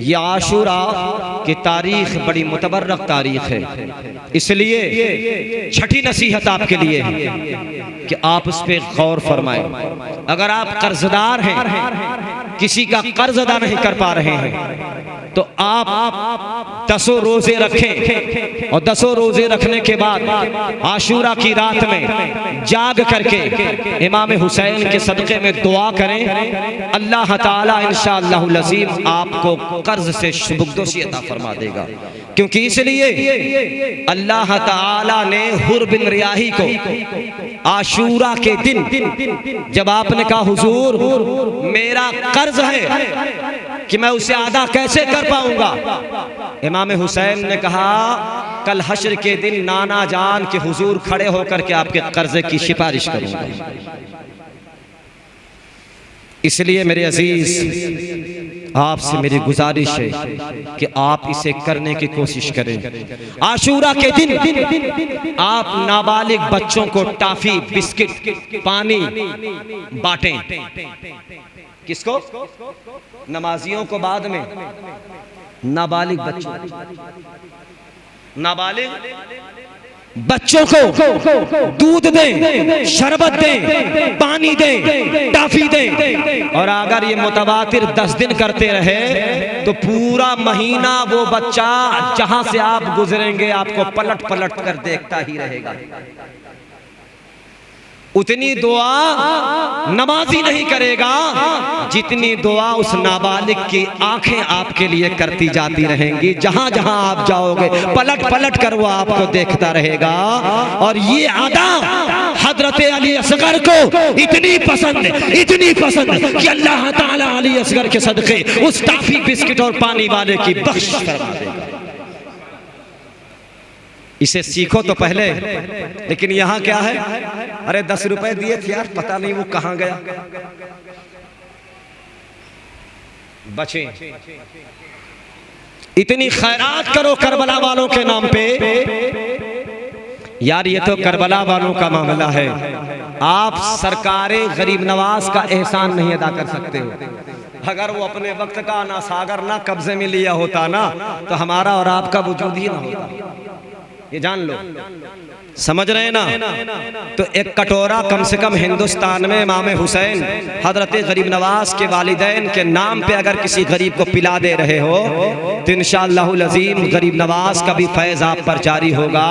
ये आशूरा की तारीख बड़ी मुतबर्रक तारीख है, इसलिए छठी नसीहत आपके लिए है कि आप उस पर गौर फरमाएं। अगर आप कर्जदार हैं, किसी का कर्ज अदा नहीं कर पा रहे हैं, तो आप 10 रोजे रखें और 10 रोजे रखने के बाद आशूरा की रात में जाग करके इमाम हुसैन के सदक़े में दुआ करें। अल्लाह ताला इंशाअल्लाहुल अज़ीम आपको कर्ज से शुबुक्दोशी अता फरमा देगा। क्योंकि इसलिए अल्लाह ताला ने हुर बिन रियाही को आशूरा के दिन जब आपने कहा हुजूर मेरा कर्ज है कि मैं उसे अदा कैसे कर पाऊंगा, इमाम हुसैन ने कहा कल हश्र के दिन नाना जान के हुजूर खड़े होकर के आपके कर्जे की सिफारिश करूंगा। इसलिए मेरे अजीज, आपसे मेरी गुजारिश है कि आप इसे करने की कोशिश करें। आशूरा के दिन आप नाबालिग बच्चों को टॉफी, बिस्किट, पानी बांटें। किसको? नमाजियों को बाद में, नाबालिग बच्चों, नाबालिग बच्चों को दूध दें, शरबत दें, पानी दें, टॉफी दें। और अगर ये मुतवातिर 10 दिन करते रहे तो पूरा महीना वो बच्चा जहां से आप गुजरेंगे आपको पलट पलट कर देखता ही रहेगा। उतनी दुआ नमाजी नहीं करेगा जितनी दुआ उस नाबालिग की आंखें आपके लिए करती जाती रहेंगी। जहां जहां आप जाओगे पलट पलट कर वो आपको देखता रहेगा। और ये अदा हजरत अली असगर को इतनी पसंद कि अल्लाह ताला अली असगर के सदके उस टॉफी, बिस्किट और पानी वाले की बख्शिश फरमा देगा। इसे सीखो तो पहले, लेकिन यहाँ क्या है, अरे 10 रुपए दिए थे यार, पता नहीं वो कहाँ गया। बचें, इतनी खैरात करो करबला वालों के नाम पे। यार ये तो करबला वालों का मामला है, आप सरकारे गरीब नवाज का एहसान नहीं अदा कर सकते हो। अगर वो अपने वक्त का ना सागर ना कब्जे में लिया होता ना तो हमारा और आपका वजूद ही ना होता। ये जान लो, समझ रहे हैं ना? तो एक कटोरा कम से कम हिंदुस्तान में इमाम हुसैन हजरत गरीब नवाज के वालिदैन के नाम पे अगर किसी गरीब को पिला दे रहे हो तो इंशाअल्लाहुल अज़ीम गरीब नवाज का भी फैज़ आप पर जारी होगा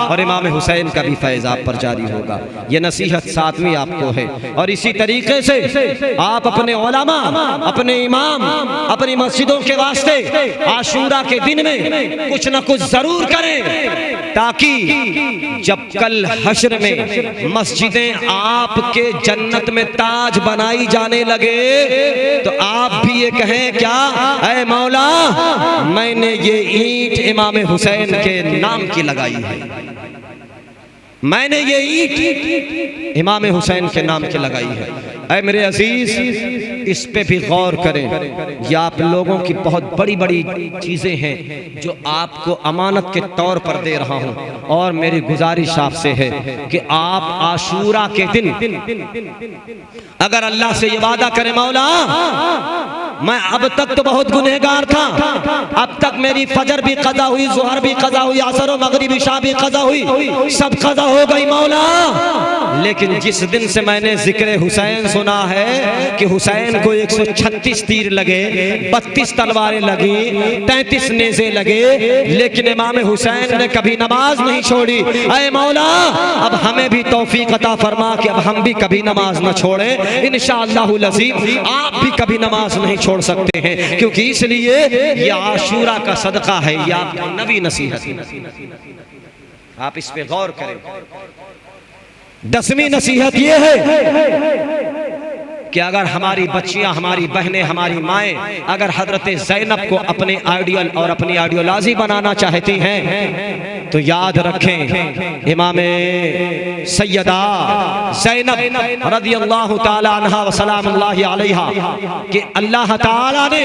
और इमाम हुसैन का भी फैज़ आप पर जारी होगा। ये नसीहत सातवीं आपको है। और इसी तरीके से आप अपने उलमा, अपने इमाम, अपनी मस्जिदों के वास्ते आशूरा के दिन में कुछ न कुछ जरूर करें, ताकि जब कल हश्र में मस्जिदें आपके जन्नत में ताज बनाई जाने लगे तो आप भी ये कहें क्या, ऐ मौला मैंने ये ईंट इमाम हुसैन के नाम की लगाई है, मैंने ये ईंट इमाम हुसैन के नाम की लगाई है। ऐ मेरे अजीज, इस पे भी गौर करें। ये आप लोगों की बहुत बड़ी बड़ी चीज़ें हैं जो आपको अमानत के तौर पर दे रहा हूं। और मेरी गुजारिश आपसे है कि आप आशूरा के दिन अगर अल्लाह से ये वादा करें, मौला मैं अब तक तो बहुत गुनहगार था, अब तक मेरी फजर भी कज़ा हुई, ज़ुहर भी कज़ा हुई, असर और मगरिब इशा भी कज़ा हुई, सब कज़ा हो गई मौला, लेकिन जिस दिन से मैंने जिक्र हुसैन सुना है कि हुसैन को 136 तीर लगे, 32 तलवारें लगी, 33 नेज़े लगे, लेकिन इमाम हुसैन ने कभी नमाज नहीं छोड़ी। ऐ मौला अब हमें भी तौफीक अता फरमा कि अब हम भी कभी नमाज न छोड़ें। इंशाअल्लाहुल अज़ीम आप भी कभी नमाज नहीं छोड़ सकते हैं, क्योंकि इसलिए ये आशूरा का सदका है, ये आपकी नबी नसीहत। आप इस पे गौर करें। 10वीं नसीहत ये है कि अगर हमारी बच्चियां, हमारी बहनें, हमारी माएँ अगर हजरत ज़ैनब को अपने आइडियल और अपनी आइडियोलॉजी बनाना चाहती हैं तो याद रखें इमाम सैयदा ज़ैनब रज़ियल्लाहु ताला अन्हा व सलामुल्लाहि अलैहा कि अल्लाह ताला ने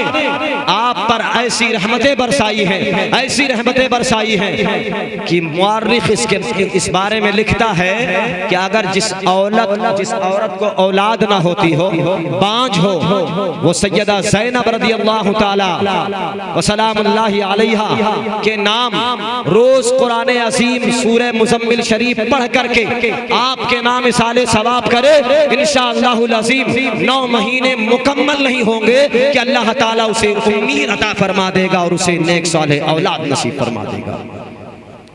आप पर ऐसी रहमतें बरसाई हैं, ऐसी रहमतें बरसाई हैं कि मुअर्रिख इस बारे में लिखता है कि अगर जिस औरत को औलाद ना होती हो, बांझ हो, वो सैयदा ज़ैनब रज़ियल्लाहु ताला व सलामुल्लाहि अलैहा के नाम रोज कुरान अज़ीम सूरह मुज़म्मिल शरीफ पढ़ करके आपके नाम साले सवाब करे, इंशाअल्लाहुल अज़ीम 9 महीने मुकम्मल नहीं होंगे कि अल्लाह ताला उसे उम्मीद अता फरमा देगा और उसे नेक साले औलाद नसीब फरमा देगा।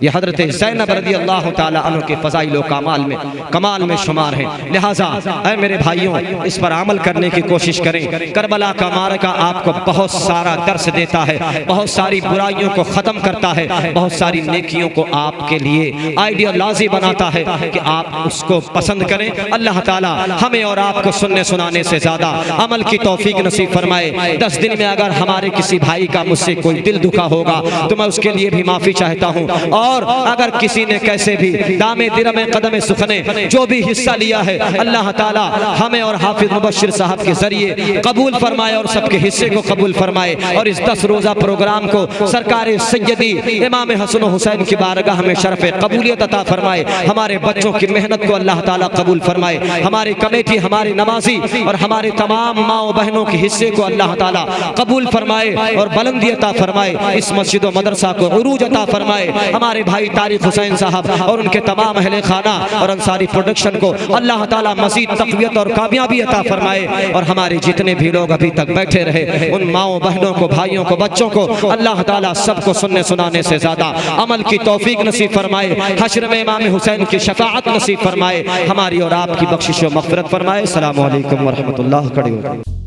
ये हजरत ज़ैनब रज़ियल्लाहु ताला अन्हा के फ़ज़ाइल व कमाल में शुमार है। लिहाजा ऐ मेरे भाइयों, इस पर अमल करने की कोशिश करें। करबला का मारका आपको बहुत सारा दर्स देता है, बहुत सारी बुराइयों को ख़त्म करता है, बहुत सारी नेकियों को आपके लिए आइडियोलॉजी बनाता है कि आप उसको पसंद करें। अल्लाह ताला हमें और आपको सुनने सुनाने से ज़्यादा अमल की तौफीक नसीब फरमाए। 10 दिन में अगर हमारे किसी भाई का मुझसे कोई दिल दुखा होगा तो मैं उसके लिए भी माफ़ी चाहता हूँ। और अगर किसी ने कैसे भी दामे दिरमे कदमे सुखने जो भी हिस्सा लिया है, अल्लाह ताला हमें और हाफिज मुबश्शिर साहब के जरिए कबूल फरमाए और सबके हिस्से को कबूल फरमाए। और इस 10 रोज़ा प्रोग्राम को सरकार सैयदी इमाम हसन हुसैन की बारगाह में शरफ़ कबूलियत अता फरमाए। हमारे बच्चों की मेहनत को अल्लाह ताला कबूल फरमाए। हमारी कमेटी, हमारी नमाजी और हमारे तमाम माओ बहनों के हिस्से को अल्लाह ताला कबूल फरमाए और बुलंदी अता फरमाए। इस मस्जिद व मदरसा को उरूज अता फरमाए। हमारे भाई तारिक हुसैन साहब और उनके तमाम अहले खाना और अंसारी प्रोडक्शन को अल्लाह ताला मज़ीद तक़वियत और कामयाबी अता फरमाए। और हमारे जितने भी लोग अभी तक बैठे रहे, उन माओ बहनों को, भाइयों को, बच्चों को अल्लाह ताला सबको सुनने सुनाने से ज़्यादा अमल की तौफीक नसीब फरमाए। हश्र में इमाम हुसैन की शफाअत नसीब फरमाए। हमारी और आपकी बख्शिश व मग़फ़िरत फरमाए। अस्सलामु अलैकुम व रहमतुल्लाह।